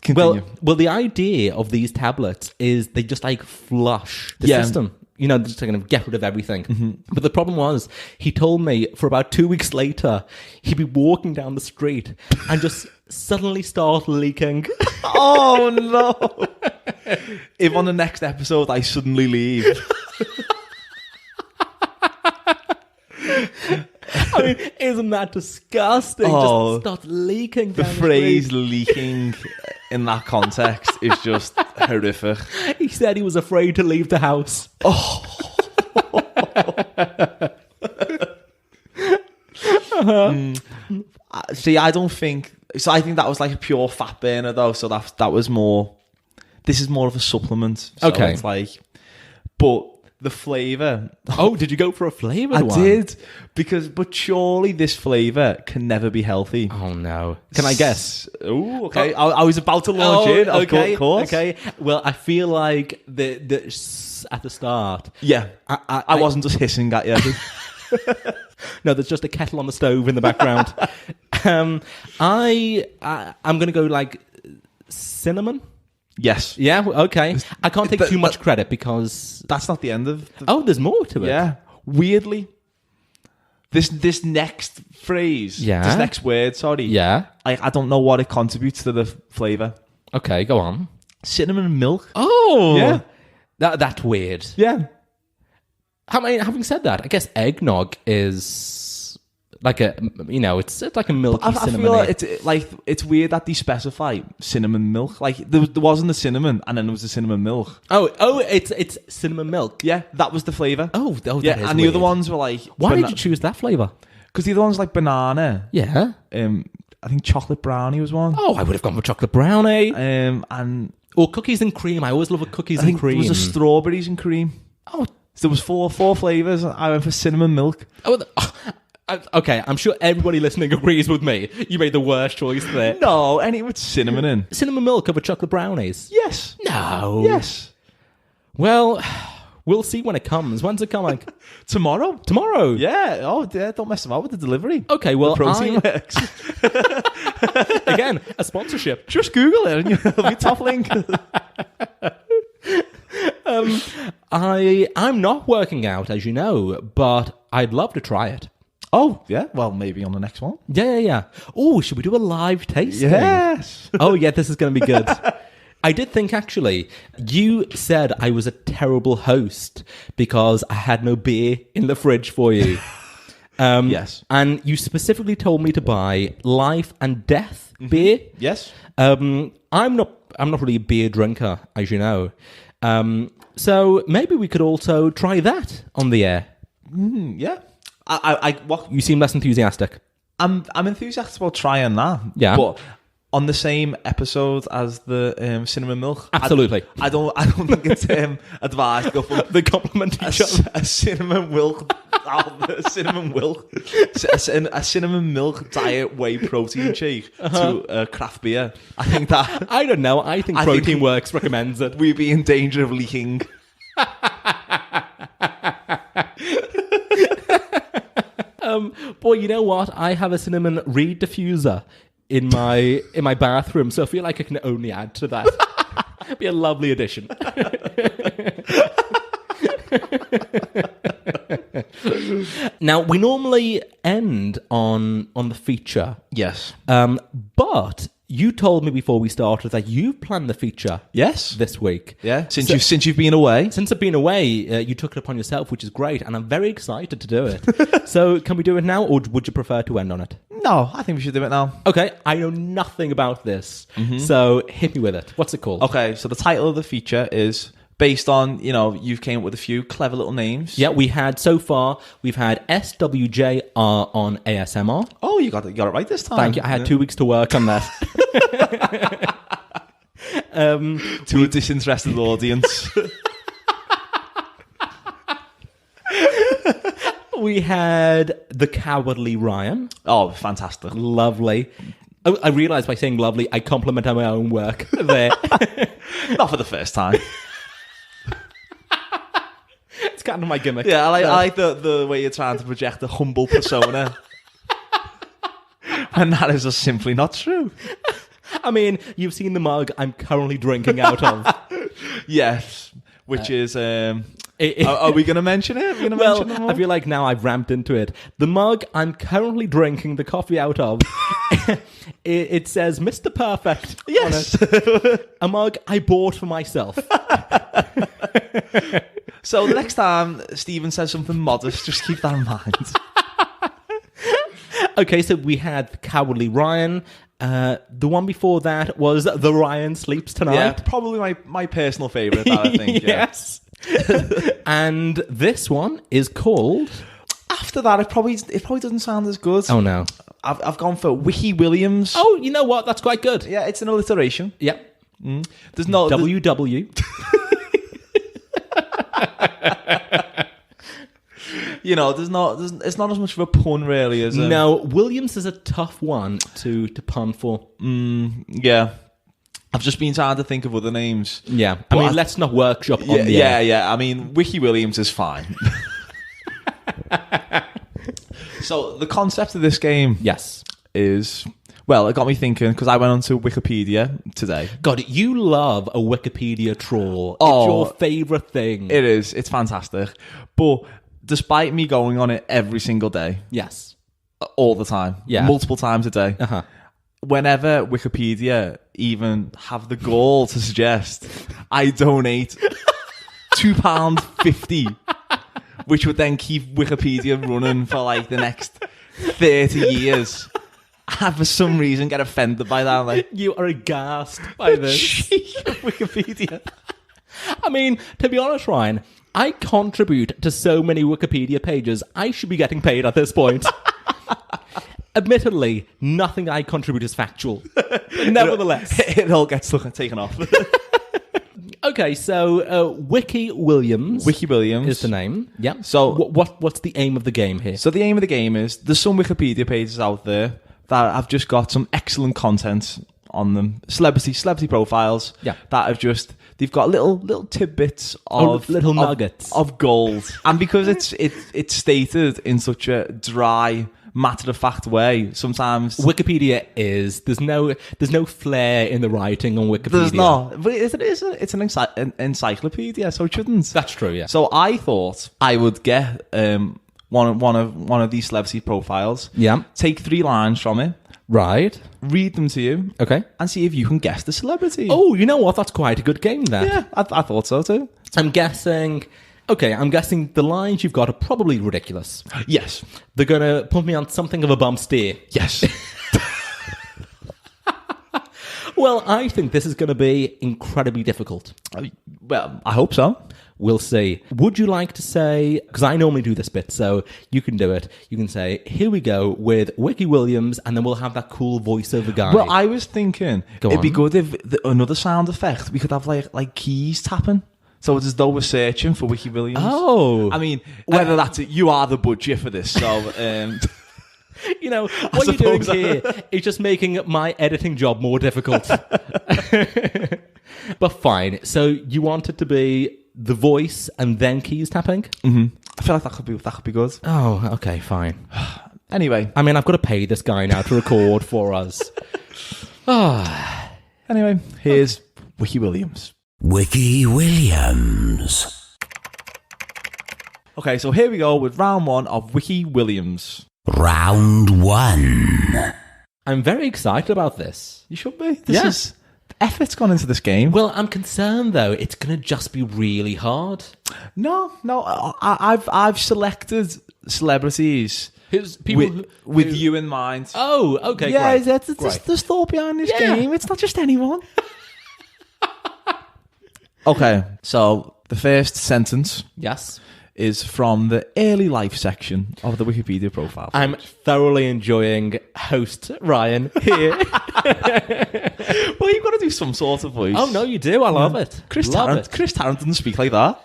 [SPEAKER 3] Continue.
[SPEAKER 2] Well, the idea of these tablets is they just like flush the system. just to kind of get rid of everything. But the problem was, he told me for about 2 weeks later, he'd be walking down the street and just suddenly start leaking.
[SPEAKER 3] Oh, no. If on the next episode I suddenly leave.
[SPEAKER 2] I mean, isn't that disgusting? Just start leaking down the
[SPEAKER 3] phrase
[SPEAKER 2] street.
[SPEAKER 3] leaking in that context is just horrific.
[SPEAKER 2] He said he was afraid to leave the house.
[SPEAKER 3] See, I don't think... So I think that was like a pure fat burner, though. So that was more... This is more of a supplement. So
[SPEAKER 2] okay.
[SPEAKER 3] It's like... But the flavour...
[SPEAKER 2] Oh, did you go for a flavoured one?
[SPEAKER 3] I did. But surely this flavour can never be healthy.
[SPEAKER 2] Oh, no. Can I guess?
[SPEAKER 3] Oh, okay. I was about to launch in. Of course.
[SPEAKER 2] Okay. Well, I feel like the at the start...
[SPEAKER 3] Yeah. I wasn't just hissing at you.
[SPEAKER 2] No, there's just a kettle on the stove in the background. I'm going to go like cinnamon.
[SPEAKER 3] Yes.
[SPEAKER 2] Yeah, okay. I can't take too much credit because...
[SPEAKER 3] That's not the end of...
[SPEAKER 2] there's more to it.
[SPEAKER 3] Yeah. Weirdly. This next phrase...
[SPEAKER 2] Yeah.
[SPEAKER 3] This next word, sorry.
[SPEAKER 2] Yeah.
[SPEAKER 3] I don't know what it contributes to the flavour.
[SPEAKER 2] Okay, go on.
[SPEAKER 3] Cinnamon milk.
[SPEAKER 2] Oh!
[SPEAKER 3] Yeah.
[SPEAKER 2] That's weird.
[SPEAKER 3] Yeah.
[SPEAKER 2] Having said that, I guess eggnog is like it's like a milky cinnamon.
[SPEAKER 3] I feel it's weird that they specify cinnamon milk. Like there wasn't the cinnamon, and then there was the cinnamon milk.
[SPEAKER 2] Oh, it's cinnamon milk.
[SPEAKER 3] Yeah, that was the flavour.
[SPEAKER 2] Oh, that
[SPEAKER 3] yeah,
[SPEAKER 2] is
[SPEAKER 3] and the
[SPEAKER 2] weird.
[SPEAKER 3] other ones were like.
[SPEAKER 2] Why did you choose that flavour?
[SPEAKER 3] Because the other ones like banana.
[SPEAKER 2] Yeah.
[SPEAKER 3] I think chocolate brownie was one.
[SPEAKER 2] Oh, I would have gone for chocolate brownie.
[SPEAKER 3] Or
[SPEAKER 2] cookies and cream. I always love a cookies
[SPEAKER 3] and
[SPEAKER 2] cream.
[SPEAKER 3] There was a strawberries and cream.
[SPEAKER 2] Oh.
[SPEAKER 3] There was four flavours. I went for cinnamon milk.
[SPEAKER 2] Okay, I'm sure everybody listening agrees with me. You made the worst choice there.
[SPEAKER 3] No, any with cinnamon in.
[SPEAKER 2] Cinnamon milk over chocolate brownies?
[SPEAKER 3] Yes.
[SPEAKER 2] No.
[SPEAKER 3] Yes.
[SPEAKER 2] Well, we'll see when it comes. When's it coming?
[SPEAKER 3] Tomorrow.
[SPEAKER 2] Tomorrow?
[SPEAKER 3] Yeah. Oh, yeah, don't mess about with the delivery.
[SPEAKER 2] Okay, well,
[SPEAKER 3] the protein works.
[SPEAKER 2] Again, a sponsorship.
[SPEAKER 3] Just Google it and you'll be top link.
[SPEAKER 2] I'm not working out, as you know, but I'd love to try it.
[SPEAKER 3] Oh, yeah. Well, maybe on the next one.
[SPEAKER 2] Yeah. Oh, should we do a live tasting?
[SPEAKER 3] Yes.
[SPEAKER 2] Oh, yeah, this is going to be good. I did think, actually, you said I was a terrible host because I had no beer in the fridge for you.
[SPEAKER 3] Yes.
[SPEAKER 2] And you specifically told me to buy Life and Death beer.
[SPEAKER 3] Yes.
[SPEAKER 2] I'm not really a beer drinker, as you know. So maybe we could also try that on the air.
[SPEAKER 3] Yeah.
[SPEAKER 2] You seem less enthusiastic.
[SPEAKER 3] I'm enthusiastic about trying that.
[SPEAKER 2] Yeah.
[SPEAKER 3] But on the same episode as the cinnamon milk.
[SPEAKER 2] Absolutely.
[SPEAKER 3] I don't think it's advised to go for
[SPEAKER 2] they complement each other.
[SPEAKER 3] A cinnamon milk. A cinnamon milk diet whey protein shake to craft beer. I think that...
[SPEAKER 2] I don't know. I think Protein Works recommends it.
[SPEAKER 3] We'd be in danger of leaking.
[SPEAKER 2] Boy, you know what? I have a cinnamon reed diffuser in my bathroom, so I feel like I can only add to that. It'd be a lovely addition. Now, we normally end on the feature.
[SPEAKER 3] Yes.
[SPEAKER 2] But you told me before we started that you've planned the feature.
[SPEAKER 3] Yes.
[SPEAKER 2] This week.
[SPEAKER 3] Yeah. Since you've been away.
[SPEAKER 2] Since I've been away, you took it upon yourself, which is great, and I'm very excited to do it. So can we do it now, or would you prefer to end on it?
[SPEAKER 3] No, I think we should do it now.
[SPEAKER 2] Okay, I know nothing about this, so hit me with it. What's it called?
[SPEAKER 3] Okay, so the title of the feature is based on, you've came up with a few clever little names.
[SPEAKER 2] Yeah, we've had SWJR on ASMR.
[SPEAKER 3] Oh, you got it right this time.
[SPEAKER 2] Thank you. I had 2 weeks to work on that.
[SPEAKER 3] To a disinterested audience.
[SPEAKER 2] We had The Cowardly Ryan.
[SPEAKER 3] Oh, fantastic.
[SPEAKER 2] Lovely. Oh, I realised by saying lovely, I complimented my own work there.
[SPEAKER 3] Not for the first time.
[SPEAKER 2] It's kind of my gimmick.
[SPEAKER 3] Yeah, I like the way you're trying to project a humble persona. And that is just simply not true.
[SPEAKER 2] I mean, you've seen the mug I'm currently drinking out of.
[SPEAKER 3] Yes, which is Are we going to mention it?
[SPEAKER 2] I feel like now I've ramped into it. The mug I'm currently drinking the coffee out of, it says Mr. Perfect.
[SPEAKER 3] Yes.
[SPEAKER 2] On it. A mug I bought for myself.
[SPEAKER 3] So the next time Stephen says something modest, just keep that in mind.
[SPEAKER 2] Okay, so we had Cowardly Ryan. The one before that was The Ryan Sleeps Tonight.
[SPEAKER 3] Yeah, probably my personal favourite, that I think.
[SPEAKER 2] Yes. And this one is called...
[SPEAKER 3] After that, it probably doesn't sound as good.
[SPEAKER 2] Oh, no.
[SPEAKER 3] I've gone for Wiki Williams.
[SPEAKER 2] Oh, you know what? That's quite good.
[SPEAKER 3] Yeah, it's an alliteration.
[SPEAKER 2] Yep.
[SPEAKER 3] There's no...
[SPEAKER 2] WW.
[SPEAKER 3] You know, it's not as much of a pun, really, as a...
[SPEAKER 2] No, Williams is a tough one to pun for.
[SPEAKER 3] Yeah. I've just been trying to think of other names.
[SPEAKER 2] Yeah. I mean, let's not workshop on the air.
[SPEAKER 3] Yeah. I mean, Wiki Williams is fine. So, the concept of this game...
[SPEAKER 2] Yes.
[SPEAKER 3] ...is... Well, it got me thinking, because I went onto Wikipedia today.
[SPEAKER 2] God, you love a Wikipedia troll.
[SPEAKER 3] Oh,
[SPEAKER 2] it's your favourite thing.
[SPEAKER 3] It is. It's fantastic. But despite me going on it every single day...
[SPEAKER 2] Yes.
[SPEAKER 3] All the time.
[SPEAKER 2] Yeah.
[SPEAKER 3] Multiple times a day.
[SPEAKER 2] Uh-huh.
[SPEAKER 3] Whenever Wikipedia even have the gall to suggest I donate £2.50, which would then keep Wikipedia running for like the next 30 years... I, for some reason, get offended by that. Like,
[SPEAKER 2] you are aghast by this.
[SPEAKER 3] Wikipedia.
[SPEAKER 2] I mean, to be honest, Ryan, I contribute to so many Wikipedia pages. I should be getting paid at this point. Admittedly, nothing I contribute is factual. Nevertheless.
[SPEAKER 3] It all gets taken off.
[SPEAKER 2] Okay, so Wiki Williams.
[SPEAKER 3] Wiki Williams
[SPEAKER 2] is the name. Yeah.
[SPEAKER 3] So
[SPEAKER 2] what's the aim of the game here?
[SPEAKER 3] So the aim of the game is there's some Wikipedia pages out there that have just got some excellent content on them. Celebrity profiles.
[SPEAKER 2] Yeah.
[SPEAKER 3] That have they've got little tidbits of
[SPEAKER 2] little nuggets
[SPEAKER 3] of gold. And because it's stated in such a dry, matter-of-fact way, sometimes
[SPEAKER 2] Wikipedia there's no flair in the writing on Wikipedia.
[SPEAKER 3] There's not, but it's an encyclopedia, so it shouldn't.
[SPEAKER 2] That's true, yeah.
[SPEAKER 3] So I thought I would get one of these celebrity profiles.
[SPEAKER 2] Yeah. Take
[SPEAKER 3] 3 lines from it.
[SPEAKER 2] Right.
[SPEAKER 3] Read them to you.
[SPEAKER 2] Okay.
[SPEAKER 3] And see if you can guess the celebrity.
[SPEAKER 2] Oh, you know what? That's quite a good game there.
[SPEAKER 3] Yeah, I thought so too.
[SPEAKER 2] I'm guessing the lines you've got are probably ridiculous.
[SPEAKER 3] Yes.
[SPEAKER 2] They're going to put me on something of a bum steer.
[SPEAKER 3] Yes.
[SPEAKER 2] Well, I think this is going to be incredibly difficult.
[SPEAKER 3] Well, I hope so.
[SPEAKER 2] We'll see. Would you like to say, because I normally do this bit, so you can do it. You can say, here we go with Wiki Williams, and then we'll have that cool voiceover guy.
[SPEAKER 3] Well, I was thinking it'd be good if another sound effect, we could have like keys tapping. So it's as though we're searching for Wiki Williams.
[SPEAKER 2] Oh.
[SPEAKER 3] I mean, whether that's it, you are the budget for this, so...
[SPEAKER 2] You know, what you're doing here is just making my editing job more difficult. But fine. So you want it to be the voice and then keys tapping?
[SPEAKER 3] Mm-hmm. I feel like that could be good.
[SPEAKER 2] Oh, okay, fine.
[SPEAKER 3] Anyway.
[SPEAKER 2] I mean, I've got to pay this guy now to record for us.
[SPEAKER 3] Anyway, here's Wiki Williams.
[SPEAKER 1] Wiki Williams.
[SPEAKER 3] Okay, so here we go with round 1 of Wiki Williams.
[SPEAKER 1] Round 1.
[SPEAKER 2] I'm very excited about this.
[SPEAKER 3] You should be. This is effort's gone into this game.
[SPEAKER 2] Well, I'm concerned though. It's going to just be really hard.
[SPEAKER 3] No. I've selected celebrities with you in mind.
[SPEAKER 2] Oh, okay.
[SPEAKER 3] Yeah,
[SPEAKER 2] great.
[SPEAKER 3] there's thought behind this game. It's not just anyone. Okay, so the first sentence.
[SPEAKER 2] Yes.
[SPEAKER 3] Is from the early life section of the Wikipedia profile.
[SPEAKER 2] I'm thoroughly enjoying host Ryan here.
[SPEAKER 3] Well, you've got to do some sort of voice.
[SPEAKER 2] Oh, no, you do. I love it.
[SPEAKER 3] Chris Tarrant doesn't speak like that.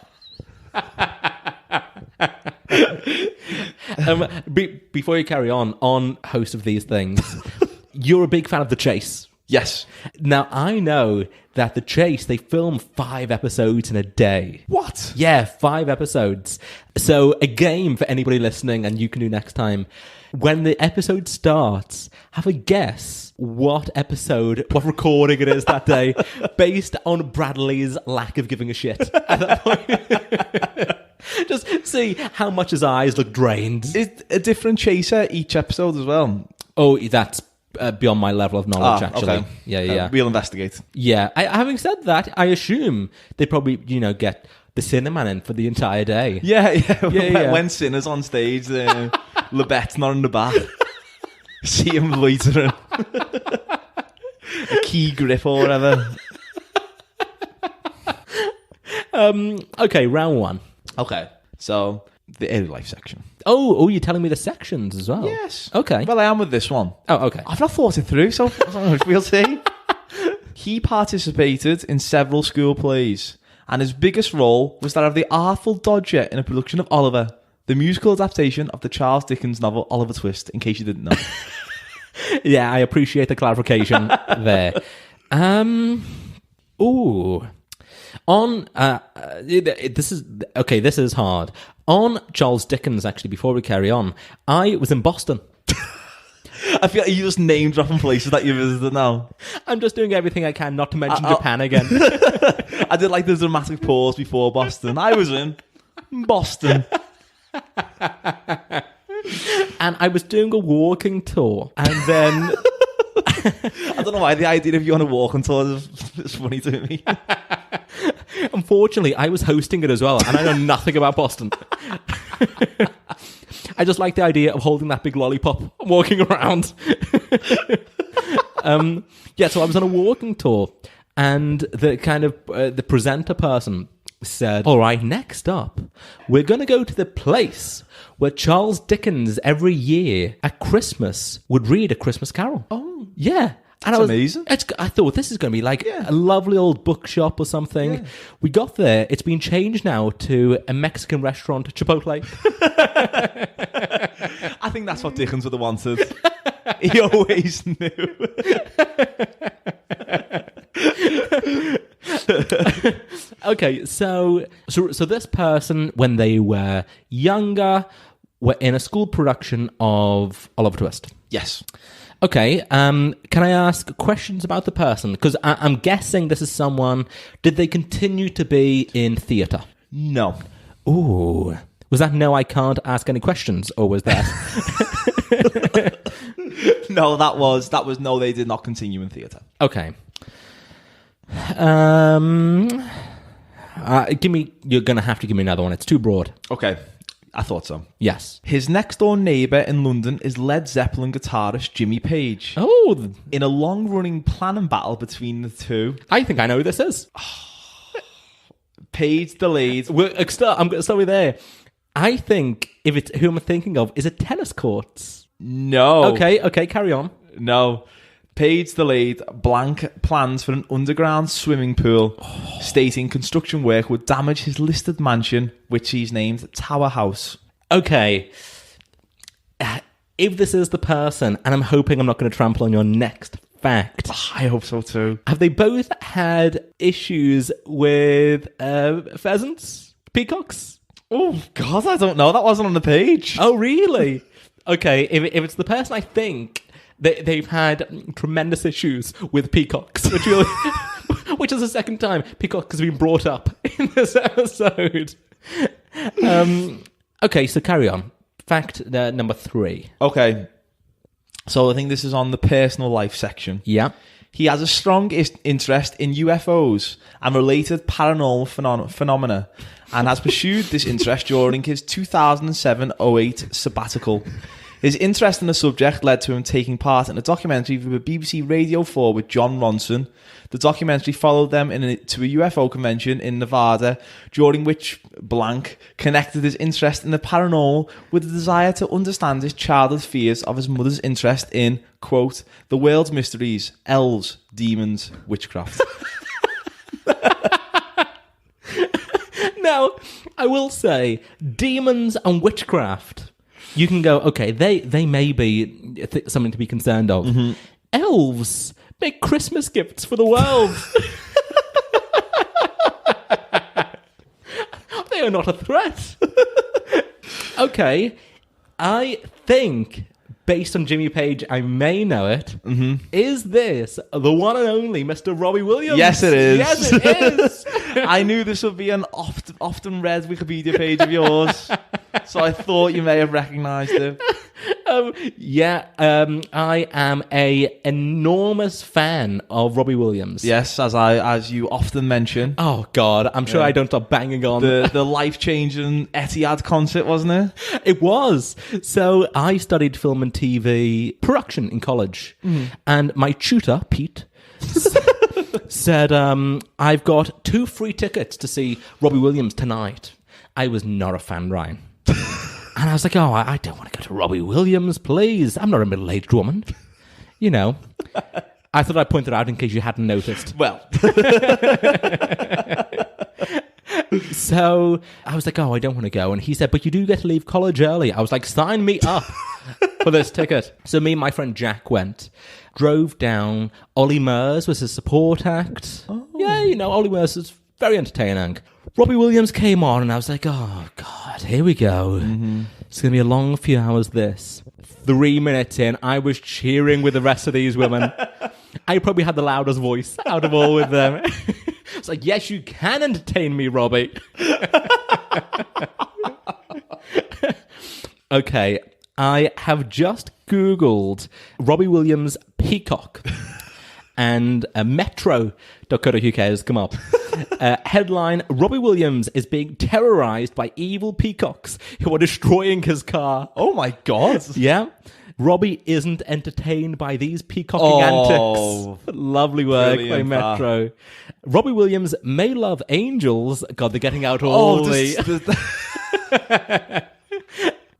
[SPEAKER 2] Before you carry on host of these things, you're a big fan of The Chase.
[SPEAKER 3] Yes.
[SPEAKER 2] Now, I know that The Chase, they film 5 episodes in a day.
[SPEAKER 3] What?
[SPEAKER 2] Yeah, 5 episodes. So a game for anybody listening, and you can do next time. When the episode starts, have a guess what recording it is that day, based on Bradley's lack of giving a shit at that point. Just see how much his eyes look drained.
[SPEAKER 3] Is a different chaser each episode as well?
[SPEAKER 2] Oh, that's beyond my level of knowledge, actually.
[SPEAKER 3] Okay.
[SPEAKER 2] Yeah.
[SPEAKER 3] We'll investigate.
[SPEAKER 2] Yeah. Having said that, I assume they probably, get the Cinnamon in for the entire day.
[SPEAKER 3] Yeah. When Sinner's on stage, Lebet's not in the back. See him loitering. A key grip or whatever.
[SPEAKER 2] Okay, round one.
[SPEAKER 3] Okay, so the early life section.
[SPEAKER 2] Oh, you're telling me the sections as well?
[SPEAKER 3] Yes.
[SPEAKER 2] Okay.
[SPEAKER 3] Well, I am with this one.
[SPEAKER 2] Oh, okay.
[SPEAKER 3] I've not thought it through, so we'll see. He participated in several school plays, and his biggest role was that of the Artful Dodger in a production of Oliver, the musical adaptation of the Charles Dickens novel Oliver Twist, in case you didn't know.
[SPEAKER 2] Yeah, I appreciate the clarification there. This is hard. On Charles Dickens, actually, before we carry on, I was in Boston.
[SPEAKER 3] I feel like you just name dropping places that you visited now.
[SPEAKER 2] I'm just doing everything I can not to mention Japan again.
[SPEAKER 3] I did like the dramatic pause before Boston. I was in Boston.
[SPEAKER 2] And I was doing a walking tour, and then...
[SPEAKER 3] I don't know why the idea of you on a walking tour is funny to me.
[SPEAKER 2] Unfortunately, I was hosting it as well, and I know nothing about Boston. I just like the idea of holding that big lollipop and walking around. So I was on a walking tour, and the kind of the presenter person said, all right, next up, we're going to go to the place where Charles Dickens every year at Christmas would read A Christmas Carol.
[SPEAKER 3] Oh.
[SPEAKER 2] Yeah.
[SPEAKER 3] And that's amazing.
[SPEAKER 2] I thought this is going to be like a lovely old bookshop or something. Yeah. We got there. It's been changed now to a Mexican restaurant, Chipotle.
[SPEAKER 3] I think that's what Dickens would have wanted. He always knew.
[SPEAKER 2] Okay, so this person, when they were younger, were in a school production of Oliver Twist.
[SPEAKER 3] Yes.
[SPEAKER 2] Okay, can I ask questions about the person? Because I'm guessing this is someone... Did they continue to be in theatre?
[SPEAKER 3] No.
[SPEAKER 2] Ooh. Was that no, I can't ask any questions? Or was that...
[SPEAKER 3] No, that was no, they did not continue in theatre.
[SPEAKER 2] Okay. You're going to have to give me another one. It's too broad.
[SPEAKER 3] Okay. I thought so.
[SPEAKER 2] Yes.
[SPEAKER 3] His next-door neighbour in London is Led Zeppelin guitarist Jimmy Page.
[SPEAKER 2] Oh.
[SPEAKER 3] In a long-running planning battle between the two.
[SPEAKER 2] I think I know who this is.
[SPEAKER 3] Page delayed.
[SPEAKER 2] I'm going to start with there. I think, if it's who I'm thinking of, is it tennis courts?
[SPEAKER 3] No.
[SPEAKER 2] Okay, carry on.
[SPEAKER 3] No. Page delayed blank plans for an underground swimming pool, stating construction work would damage his listed mansion, which he's named Tower House.
[SPEAKER 2] Okay. If this is the person, and I'm hoping I'm not going to trample on your next fact.
[SPEAKER 3] I hope so too.
[SPEAKER 2] Have they both had issues with pheasants? Peacocks?
[SPEAKER 3] Oh, God, I don't know. That wasn't on the page.
[SPEAKER 2] Oh, really? Okay, if it's the person I think... They've had tremendous issues with peacocks, which is the second time peacock has been brought up in this episode. Okay, so carry on. Fact number 3.
[SPEAKER 3] Okay, so I think this is on the personal life section.
[SPEAKER 2] Yeah.
[SPEAKER 3] He has a strong interest in UFOs and related paranormal phenomena, and has pursued this interest during his 2007-08 sabbatical. His interest in the subject led to him taking part in a documentary for the BBC Radio 4 with John Ronson. The documentary followed them to a UFO convention in Nevada, during which blank connected his interest in the paranormal with the desire to understand his childhood fears of his mother's interest in, quote, the world's mysteries, elves, demons, witchcraft.
[SPEAKER 2] Now, I will say, demons and witchcraft... You can go, okay, they may be something to be concerned of. Mm-hmm. Elves make Christmas gifts for the world. They are not a threat. Okay, I think, based on Jimmy Page, I may know it. Mm-hmm. Is this the one and only Mr. Robbie Williams?
[SPEAKER 3] Yes, it is.
[SPEAKER 2] Yes, it is.
[SPEAKER 3] I knew this would be an often read Wikipedia page of yours, so I thought you may have recognised it.
[SPEAKER 2] I am a enormous fan of Robbie Williams.
[SPEAKER 3] Yes, as you often mention.
[SPEAKER 2] Oh God, I'm sure I don't stop banging on
[SPEAKER 3] the life-changing Etihad concert, wasn't it?
[SPEAKER 2] It was. So I studied film and TV production in college, and my tutor Pete said, "I've got 2 free tickets to see Robbie Williams tonight." I was not a fan, Ryan. And I was like, oh, I don't want to go to Robbie Williams, please. I'm not a middle-aged woman. You know. I thought I'd point it out in case you hadn't noticed.
[SPEAKER 3] Well.
[SPEAKER 2] So I was like, oh, I don't want to go. And he said, but you do get to leave college early. I was like, sign me up for this ticket. So me and my friend Jack went, drove down. Ollie Murs was his support act. Oh. Yeah, you know, Ollie Murs is very entertaining. Robbie Williams came on, and I was like, oh, God, here we go. Mm-hmm. It's going to be a long few hours, this. 3 minutes in, I was cheering with the rest of these women. I probably had the loudest voice out of all with them. It's like, yes, you can entertain me, Robbie. Okay, I have just Googled Robbie Williams peacock. And metro.co.uk has come up. Headline, Robbie Williams is being terrorized by evil peacocks who are destroying his car.
[SPEAKER 3] Oh my God.
[SPEAKER 2] Yeah. Robbie isn't entertained by these peacocking antics. Lovely work by Metro. Robbie Williams may love angels. God, they're getting out all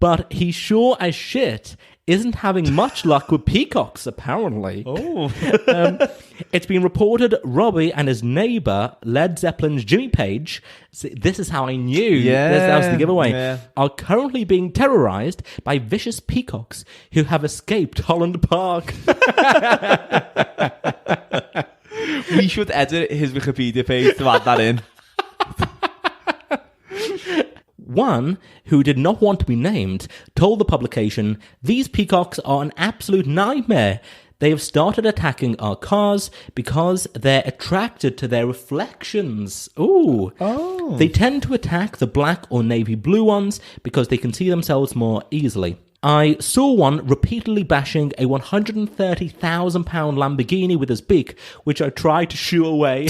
[SPEAKER 2] But he sure as shit isn't having much luck with peacocks, apparently.
[SPEAKER 3] Oh.
[SPEAKER 2] It's been reported Robbie and his neighbour, Led Zeppelin's Jimmy Page, this is how I knew, that was the giveaway, are currently being terrorised by vicious peacocks who have escaped Holland Park.
[SPEAKER 3] We should edit his Wikipedia page to add that in.
[SPEAKER 2] One, who did not want to be named, told the publication, "These peacocks are an absolute nightmare. They have started attacking our cars because they're attracted to their reflections." Ooh.
[SPEAKER 3] Oh.
[SPEAKER 2] They tend to attack the black or navy blue ones because they can see themselves more easily. I saw one repeatedly bashing a £130,000 Lamborghini with his beak, which I tried to shoo away.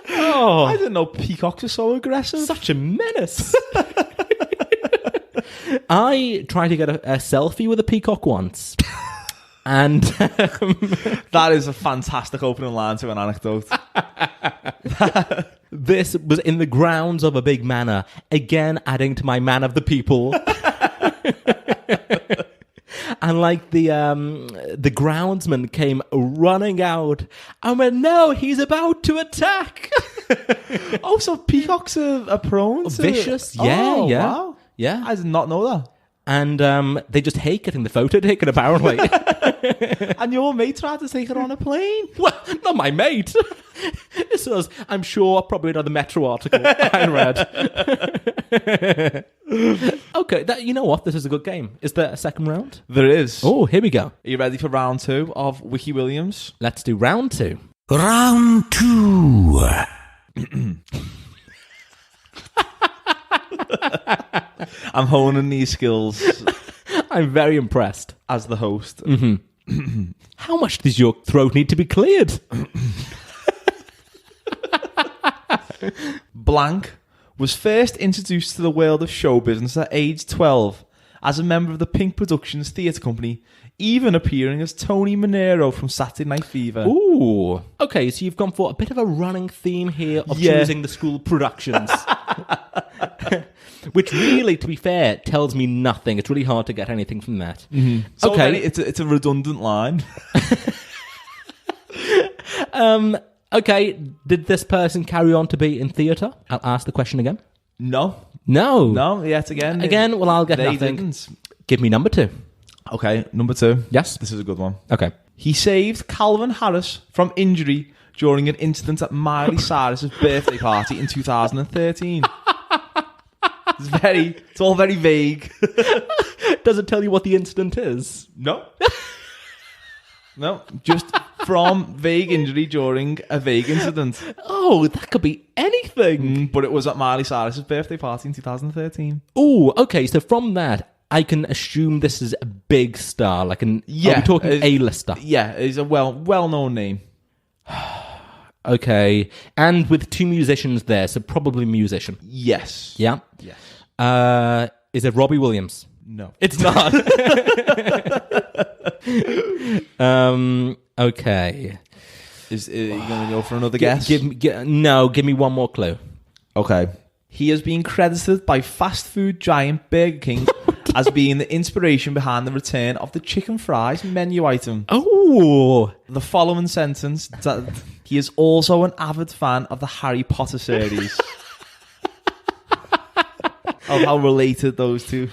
[SPEAKER 3] Oh, I didn't know peacocks are so aggressive.
[SPEAKER 2] Such a menace. I tried to get a selfie with a peacock once. And
[SPEAKER 3] that is a fantastic opening line to an anecdote.
[SPEAKER 2] This was in the grounds of a big manor, again adding to my man of the people. And like the groundsman came running out and went, "No, he's about to attack."
[SPEAKER 3] Oh, so peacocks are prone to...
[SPEAKER 2] Vicious, yeah.
[SPEAKER 3] Wow.
[SPEAKER 2] Yeah.
[SPEAKER 3] I did not know that.
[SPEAKER 2] And they just hate getting the photo taken, apparently.
[SPEAKER 3] And your mate tried to take her on a plane?
[SPEAKER 2] Well, not my mate. This was, I'm sure, probably another Metro article I read. Okay, you know what? This is a good game. Is there a second round?
[SPEAKER 3] There is.
[SPEAKER 2] Oh, here we go.
[SPEAKER 3] Are you ready for round 2 of Wiki Williams?
[SPEAKER 2] Let's do round 2.
[SPEAKER 1] Round 2.
[SPEAKER 3] I'm honing these skills.
[SPEAKER 2] I'm very impressed.
[SPEAKER 3] As the host.
[SPEAKER 2] Mm-hmm. How much does your throat need to be cleared?
[SPEAKER 3] Blank was first introduced to the world of show business at age 12 as a member of the Pink Productions theatre company, even appearing as Tony Manero from Saturday Night Fever.
[SPEAKER 2] Ooh. Okay, so you've gone for a bit of a running theme here of choosing the school productions. Which really, to be fair, tells me nothing. It's really hard to get anything from that.
[SPEAKER 3] Mm-hmm. So okay. It's a redundant line.
[SPEAKER 2] Okay, did this person carry on to be in theatre? I'll ask the question again.
[SPEAKER 3] No, yet again.
[SPEAKER 2] Again, well, I'll get nothing.
[SPEAKER 3] Didn't.
[SPEAKER 2] Give me number 2.
[SPEAKER 3] Okay, number 2.
[SPEAKER 2] Yes?
[SPEAKER 3] This is a good one.
[SPEAKER 2] Okay.
[SPEAKER 3] He saved Calvin Harris from injury during an incident at Miley Cyrus's birthday party in 2013. It's all very vague.
[SPEAKER 2] Does it tell you what the incident is?
[SPEAKER 3] No. No, just from vague injury during a vague incident.
[SPEAKER 2] Oh, that could be anything.
[SPEAKER 3] But it was at Miley Cyrus's birthday party in 2013.
[SPEAKER 2] Oh, okay. So from that, I can assume this is a big star. Like are we talking A-lister?
[SPEAKER 3] Yeah, it's a well-known name.
[SPEAKER 2] Okay. And with two musicians there, so probably musician.
[SPEAKER 3] Yes.
[SPEAKER 2] Yeah?
[SPEAKER 3] Yes.
[SPEAKER 2] Is it Robbie Williams?
[SPEAKER 3] No.
[SPEAKER 2] It's not. Okay.
[SPEAKER 3] Are you going to go for another guess?
[SPEAKER 2] Give me one more clue.
[SPEAKER 3] Okay. He has been credited by fast food giant Burger King as being the inspiration behind the return of the chicken fries menu item.
[SPEAKER 2] Oh.
[SPEAKER 3] The following sentence, that he is also an avid fan of the Harry Potter series. Of how related those two.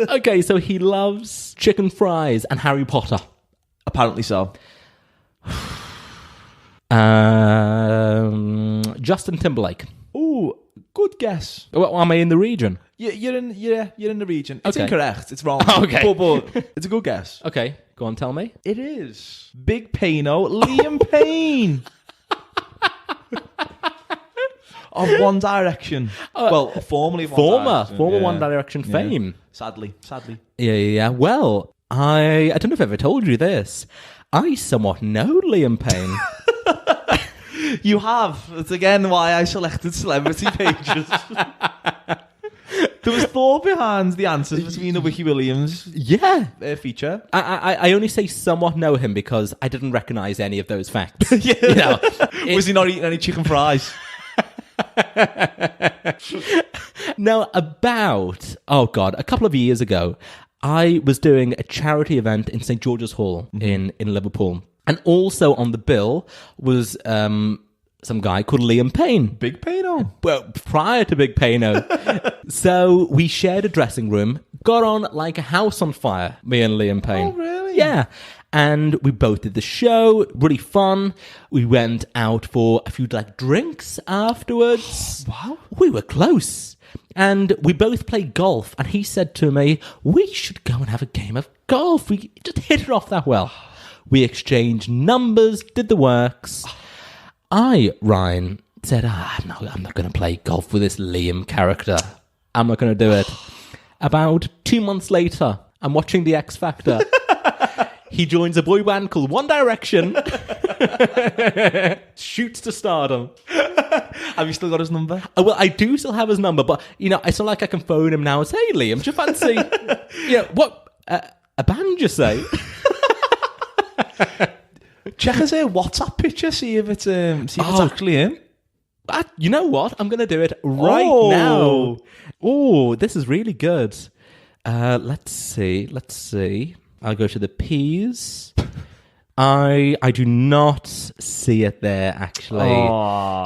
[SPEAKER 2] Okay, so he loves chicken fries and Harry Potter.
[SPEAKER 3] Apparently so.
[SPEAKER 2] Justin Timberlake.
[SPEAKER 3] Ooh, good guess.
[SPEAKER 2] Well, am I in the region?
[SPEAKER 3] You're in the region. It's
[SPEAKER 2] Okay.
[SPEAKER 3] incorrect. It's wrong.
[SPEAKER 2] Okay.
[SPEAKER 3] But it's a good guess.
[SPEAKER 2] Okay, go on, tell me.
[SPEAKER 3] It is Big Payno, Liam Payne. Of One Direction. Formerly of One Direction.
[SPEAKER 2] Former One Direction fame.
[SPEAKER 3] Yeah. Sadly.
[SPEAKER 2] Yeah. Well, I don't know if I ever told you this. I somewhat know Liam Payne.
[SPEAKER 3] You have. That's again why I selected celebrity pages. There was thought behind the answers between the Wiki Williams feature.
[SPEAKER 2] I only say somewhat know him because I didn't recognise any of those facts. Was
[SPEAKER 3] he not eating any chicken fries?
[SPEAKER 2] Now, a couple of years ago, I was doing a charity event in St. George's Hall in Liverpool. And also on the bill was some guy called Liam Payne.
[SPEAKER 3] Big Payno.
[SPEAKER 2] Well, prior to Big Payno. So we shared a dressing room, got on like a house on fire, me and Liam Payne.
[SPEAKER 3] Oh, really?
[SPEAKER 2] Yeah. And we both did the show, really fun. We went out for a few drinks afterwards.
[SPEAKER 3] Wow.
[SPEAKER 2] We were close. And we both played golf. And he said to me, we should go and have a game of golf. We just hit it off that well. We exchanged numbers, did the works. Ryan, said, no, I'm not going to play golf with this Liam character. I'm not going to do it. About 2 months later, I'm watching The X Factor. He joins a boy band called One Direction. Shoots to stardom.
[SPEAKER 3] Have you still got his number?
[SPEAKER 2] Well, I do still have his number, but, it's not like I can phone him now and say, hey, Liam, do you fancy... what... a band, you say?
[SPEAKER 3] Check his WhatsApp picture, see if it's actually him.
[SPEAKER 2] You know what? I'm going to do it right now. Oh, this is really good. Let's see. I'll go to the P's. I do not see it there, actually.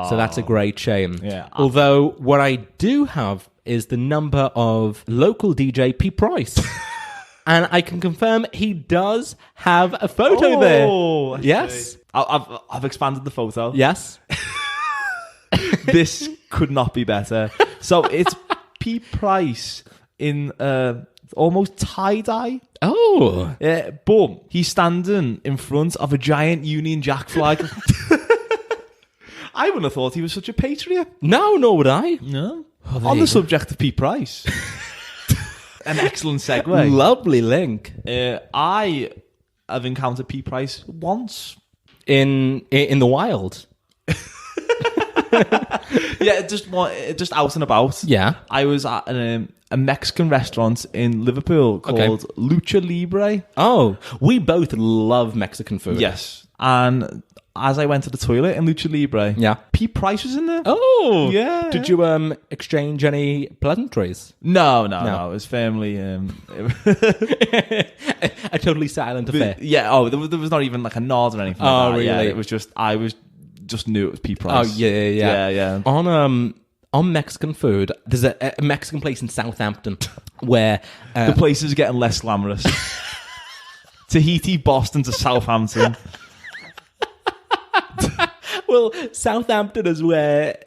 [SPEAKER 2] So that's a great shame.
[SPEAKER 3] Yeah.
[SPEAKER 2] Although, what I do have is the number of local DJ P. Price. And I can confirm he does have a photo there. Yes.
[SPEAKER 3] I've expanded the photo.
[SPEAKER 2] Yes.
[SPEAKER 3] This could not be better. So it's P. Price in almost tie-dye.
[SPEAKER 2] Oh.
[SPEAKER 3] Boom. He's standing in front of a giant Union Jack flag. I wouldn't have thought he was such a patriot.
[SPEAKER 2] No, nor would I.
[SPEAKER 3] No. On the subject of P. Price. An excellent segue.
[SPEAKER 2] Lovely link.
[SPEAKER 3] I have encountered P. Price once.
[SPEAKER 2] In the wild?
[SPEAKER 3] Yeah, just out and about.
[SPEAKER 2] Yeah.
[SPEAKER 3] I was at a Mexican restaurant in Liverpool called Lucha Libre.
[SPEAKER 2] Oh, we both love Mexican food.
[SPEAKER 3] Yes. And as I went to the toilet in Lucha Libre, P. Price was in there.
[SPEAKER 2] Oh,
[SPEAKER 3] yeah.
[SPEAKER 2] Did you exchange any pleasantries?
[SPEAKER 3] No. It was firmly
[SPEAKER 2] a totally silent affair.
[SPEAKER 3] There was not even like a nod or anything.
[SPEAKER 2] Oh,
[SPEAKER 3] like that.
[SPEAKER 2] really?
[SPEAKER 3] Yeah, it was just I just knew it was P. Price.
[SPEAKER 2] Oh, yeah. On Mexican food, there's a Mexican place in Southampton where
[SPEAKER 3] the place is getting less glamorous. Tahiti, Boston to Southampton.
[SPEAKER 2] Well, Southampton is where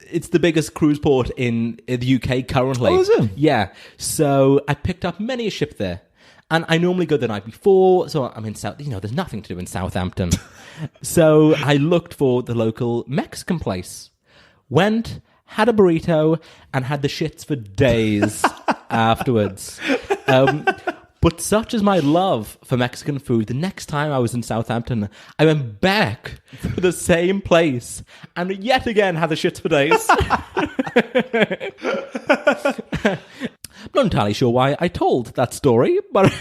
[SPEAKER 2] it's the biggest cruise port in the UK currently.
[SPEAKER 3] Oh, is it?
[SPEAKER 2] Yeah. So I picked up many a ship there. And I normally go the night before, so I'm in South... there's nothing to do in Southampton. So I looked for the local Mexican place. Went, had a burrito, and had the shits for days afterwards. But such is my love for Mexican food, the next time I was in Southampton, I went back to the same place and yet again had the shits for days. I'm not entirely sure why I told that story, but...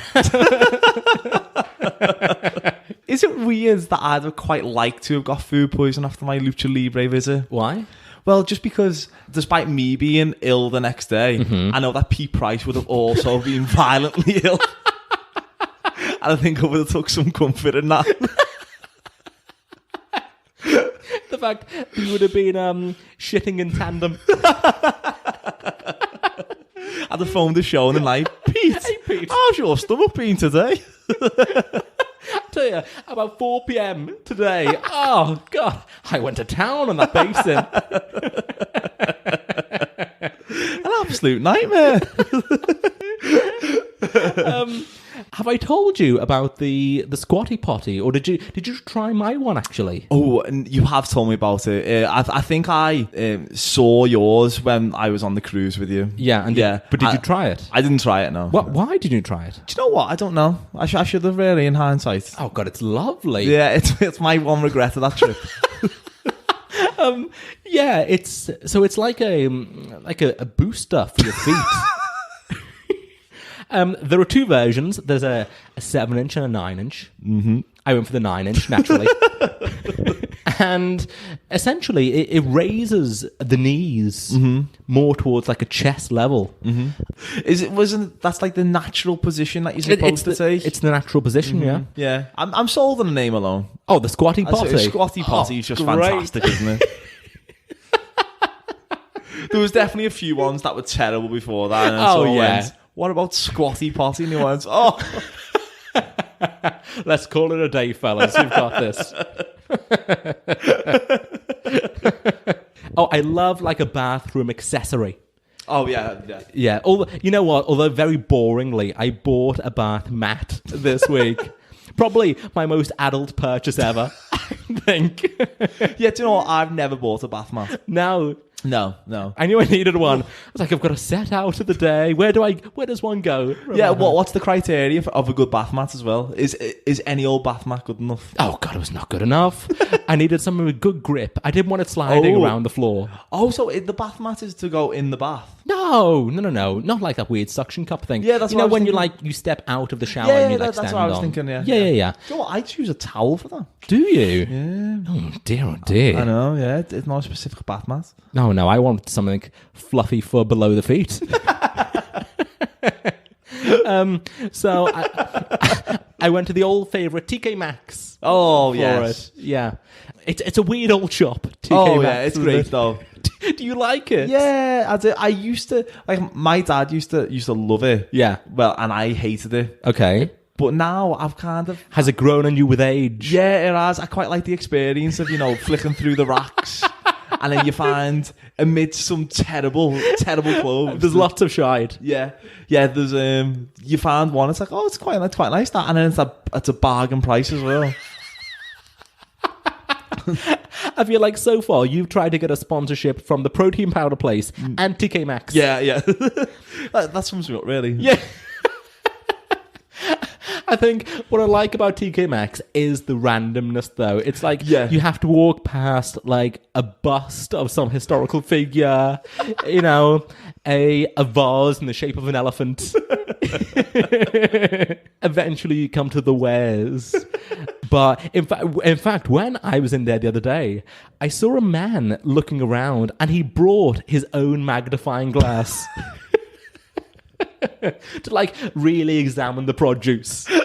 [SPEAKER 3] Is it weird that I'd have quite liked to have got food poison after my Lucha Libre visit?
[SPEAKER 2] Why?
[SPEAKER 3] Well, just because, despite me being ill the next day, I know that Pete Price would have also been violently ill. And I think I would have took some comfort in that.
[SPEAKER 2] The fact you would have been shitting in tandem.
[SPEAKER 3] I'd have phoned the show in the night. Pete,
[SPEAKER 2] hey, Pete,
[SPEAKER 3] how's your stomach been today?
[SPEAKER 2] Tell you, about 4 p.m. today, oh God, I went to town on that basin.
[SPEAKER 3] An absolute nightmare.
[SPEAKER 2] Have I told you about the squatty potty, or did you try my one actually?
[SPEAKER 3] Oh, and you have told me about it. I think I saw yours when I was on the cruise with you.
[SPEAKER 2] Yeah, but did you try it?
[SPEAKER 3] I didn't try it, no.
[SPEAKER 2] Why didn't you try it?
[SPEAKER 3] Do you know what? I don't know. I should have really, in hindsight.
[SPEAKER 2] Oh God, it's lovely.
[SPEAKER 3] Yeah, it's my one regret of that trip.
[SPEAKER 2] Yeah, it's like a booster for your feet. There are two versions. There's a 7-inch and a 9-inch. Mm-hmm. I went for the 9-inch, naturally. And essentially, it raises the knees more towards like a chest level.
[SPEAKER 3] Mm-hmm. That's like the natural position that you're supposed to take?
[SPEAKER 2] It's the natural position, yeah.
[SPEAKER 3] Yeah. I'm sold on the name alone.
[SPEAKER 2] Oh, the squatty potty.
[SPEAKER 3] Squatty potty is just fantastic, isn't it? There was definitely a few ones that were terrible before that. And so I went, what about squatty potty? And he went, oh.
[SPEAKER 2] Let's call it a day, fellas. You've got this. Oh, I love like a bathroom accessory.
[SPEAKER 3] Oh, yeah.
[SPEAKER 2] Yeah. You know what? Although very boringly, I bought a bath mat this week. Probably my most adult purchase ever, I think.
[SPEAKER 3] Yeah, do you know what? I've never bought a bath mat.
[SPEAKER 2] No. I knew I needed one. I was like, I've got to set out of the day. Where does one go?
[SPEAKER 3] Yeah, what's the criteria of a good bath mat as well? Is any old bath mat good enough?
[SPEAKER 2] Oh God, it was not good enough. I needed something with good grip. I didn't want it sliding around the floor.
[SPEAKER 3] Oh, so the bath mat is to go in the bath?
[SPEAKER 2] No. Not like that weird suction cup thing.
[SPEAKER 3] Yeah, that's
[SPEAKER 2] what I was when thinking. You step out of the shower and you
[SPEAKER 3] that's
[SPEAKER 2] stand
[SPEAKER 3] what I was
[SPEAKER 2] on.
[SPEAKER 3] thinking, yeah.
[SPEAKER 2] Yeah.
[SPEAKER 3] Do you know what? I'd use a towel for that.
[SPEAKER 2] Do you?
[SPEAKER 3] Yeah.
[SPEAKER 2] Oh dear.
[SPEAKER 3] I know, yeah. It's not a specific bath mat.
[SPEAKER 2] No, I want something fluffy for below the feet. So I went to the old favourite TK Maxx.
[SPEAKER 3] Oh, yes.
[SPEAKER 2] Yeah. It's a weird old shop, TK Maxx.
[SPEAKER 3] Yeah, it's great though.
[SPEAKER 2] Do you like it?
[SPEAKER 3] Yeah, I used to, like, my dad used to love it.
[SPEAKER 2] Yeah.
[SPEAKER 3] Well, and I hated it.
[SPEAKER 2] Okay.
[SPEAKER 3] But now I've kind of...
[SPEAKER 2] Has it grown on you with age?
[SPEAKER 3] Yeah, it has. I quite like the experience of, flicking through the racks. And then you find, amidst some terrible clothes...
[SPEAKER 2] There's lots of shite.
[SPEAKER 3] Yeah. Yeah, there's... you find one, it's like, oh, it's quite nice, that. And then it's a bargain price as well.
[SPEAKER 2] I feel like so far you've tried to get a sponsorship from the protein powder place and TK Maxx.
[SPEAKER 3] Yeah. That sums me up, really.
[SPEAKER 2] Yeah. I think what I like about TK Maxx is the randomness, though. It's like you have to walk past like a bust of some historical figure, a vase in the shape of an elephant. Eventually you come to the wares. But in fact, when I was in there the other day, I saw a man looking around and he brought his own magnifying glass. To like really examine the produce. No.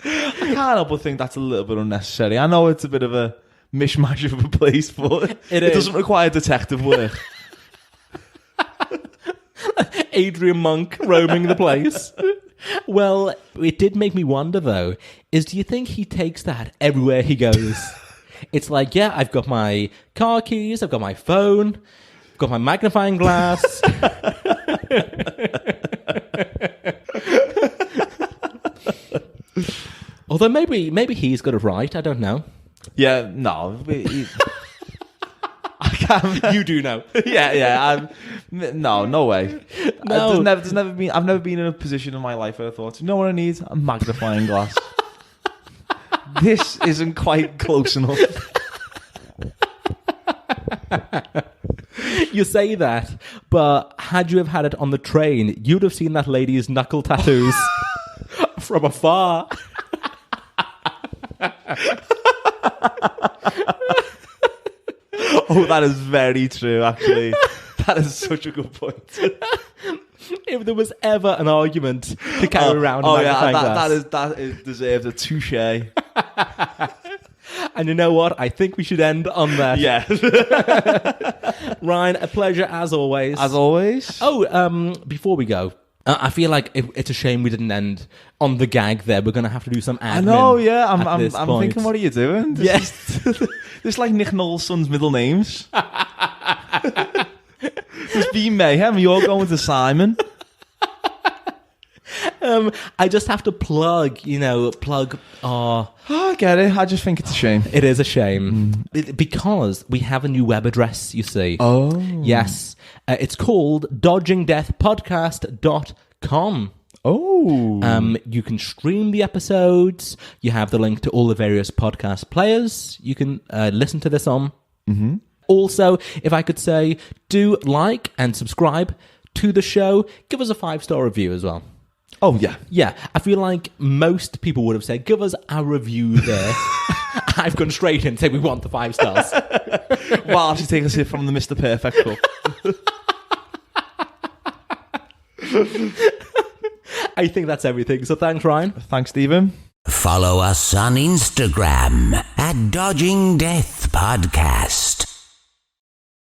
[SPEAKER 3] I can't help but think that's a little bit unnecessary. I know it's a bit of a mishmash of a place, but it doesn't require detective work.
[SPEAKER 2] Adrian Monk roaming the place. Well, it did make me wonder though, do you think he takes that everywhere he goes? It's like, yeah, I've got my car keys, I've got my phone, got my magnifying glass. Although maybe he's got it right. I don't know.
[SPEAKER 3] Yeah, no. I can't.
[SPEAKER 2] You do know.
[SPEAKER 3] Yeah. No way.
[SPEAKER 2] No.
[SPEAKER 3] There's never been. I've never been in a position in my life where I thought, you know what I need? A magnifying glass. This isn't quite close enough.
[SPEAKER 2] You say that, but had you have had it on the train, you'd have seen that lady's knuckle tattoos from afar.
[SPEAKER 3] Oh, that is very true, actually. That is such a good point.
[SPEAKER 2] If there was ever an argument to carry around a magnifying glass.
[SPEAKER 3] That deserves a touche.
[SPEAKER 2] And you know what? I think we should end on that.
[SPEAKER 3] Yeah.
[SPEAKER 2] Ryan, a pleasure as always.
[SPEAKER 3] As always.
[SPEAKER 2] Oh, before we go, I feel like it's a shame we didn't end on the gag there. We're going to have to do some admin.
[SPEAKER 3] I know, yeah. I'm
[SPEAKER 2] point.
[SPEAKER 3] thinking, what are you doing? This is like Nick Noll's son's middle names. There's been mayhem. You're going to Simon.
[SPEAKER 2] I just have to plug.
[SPEAKER 3] Oh, I get it. I just think it's a shame.
[SPEAKER 2] It is a shame. Because we have a new web address, you see.
[SPEAKER 3] Oh.
[SPEAKER 2] Yes. It's called dodgingdeathpodcast.com.
[SPEAKER 3] Oh.
[SPEAKER 2] You can stream the episodes. You have the link to all the various podcast players you can listen to this on.
[SPEAKER 3] Mm-hmm.
[SPEAKER 2] Also, if I could say, do like and subscribe to the show. Give us a 5-star review as well.
[SPEAKER 3] Oh, yeah.
[SPEAKER 2] Yeah, I feel like most people would have said, give us a review there. I've gone straight in and said we want the 5 stars.
[SPEAKER 3] Well, I should take a sip from the Mr. Perfect cup.
[SPEAKER 2] I think that's everything. So thanks, Ryan.
[SPEAKER 3] Thanks, Stephen.
[SPEAKER 1] Follow us on Instagram at Dodging Death Podcast.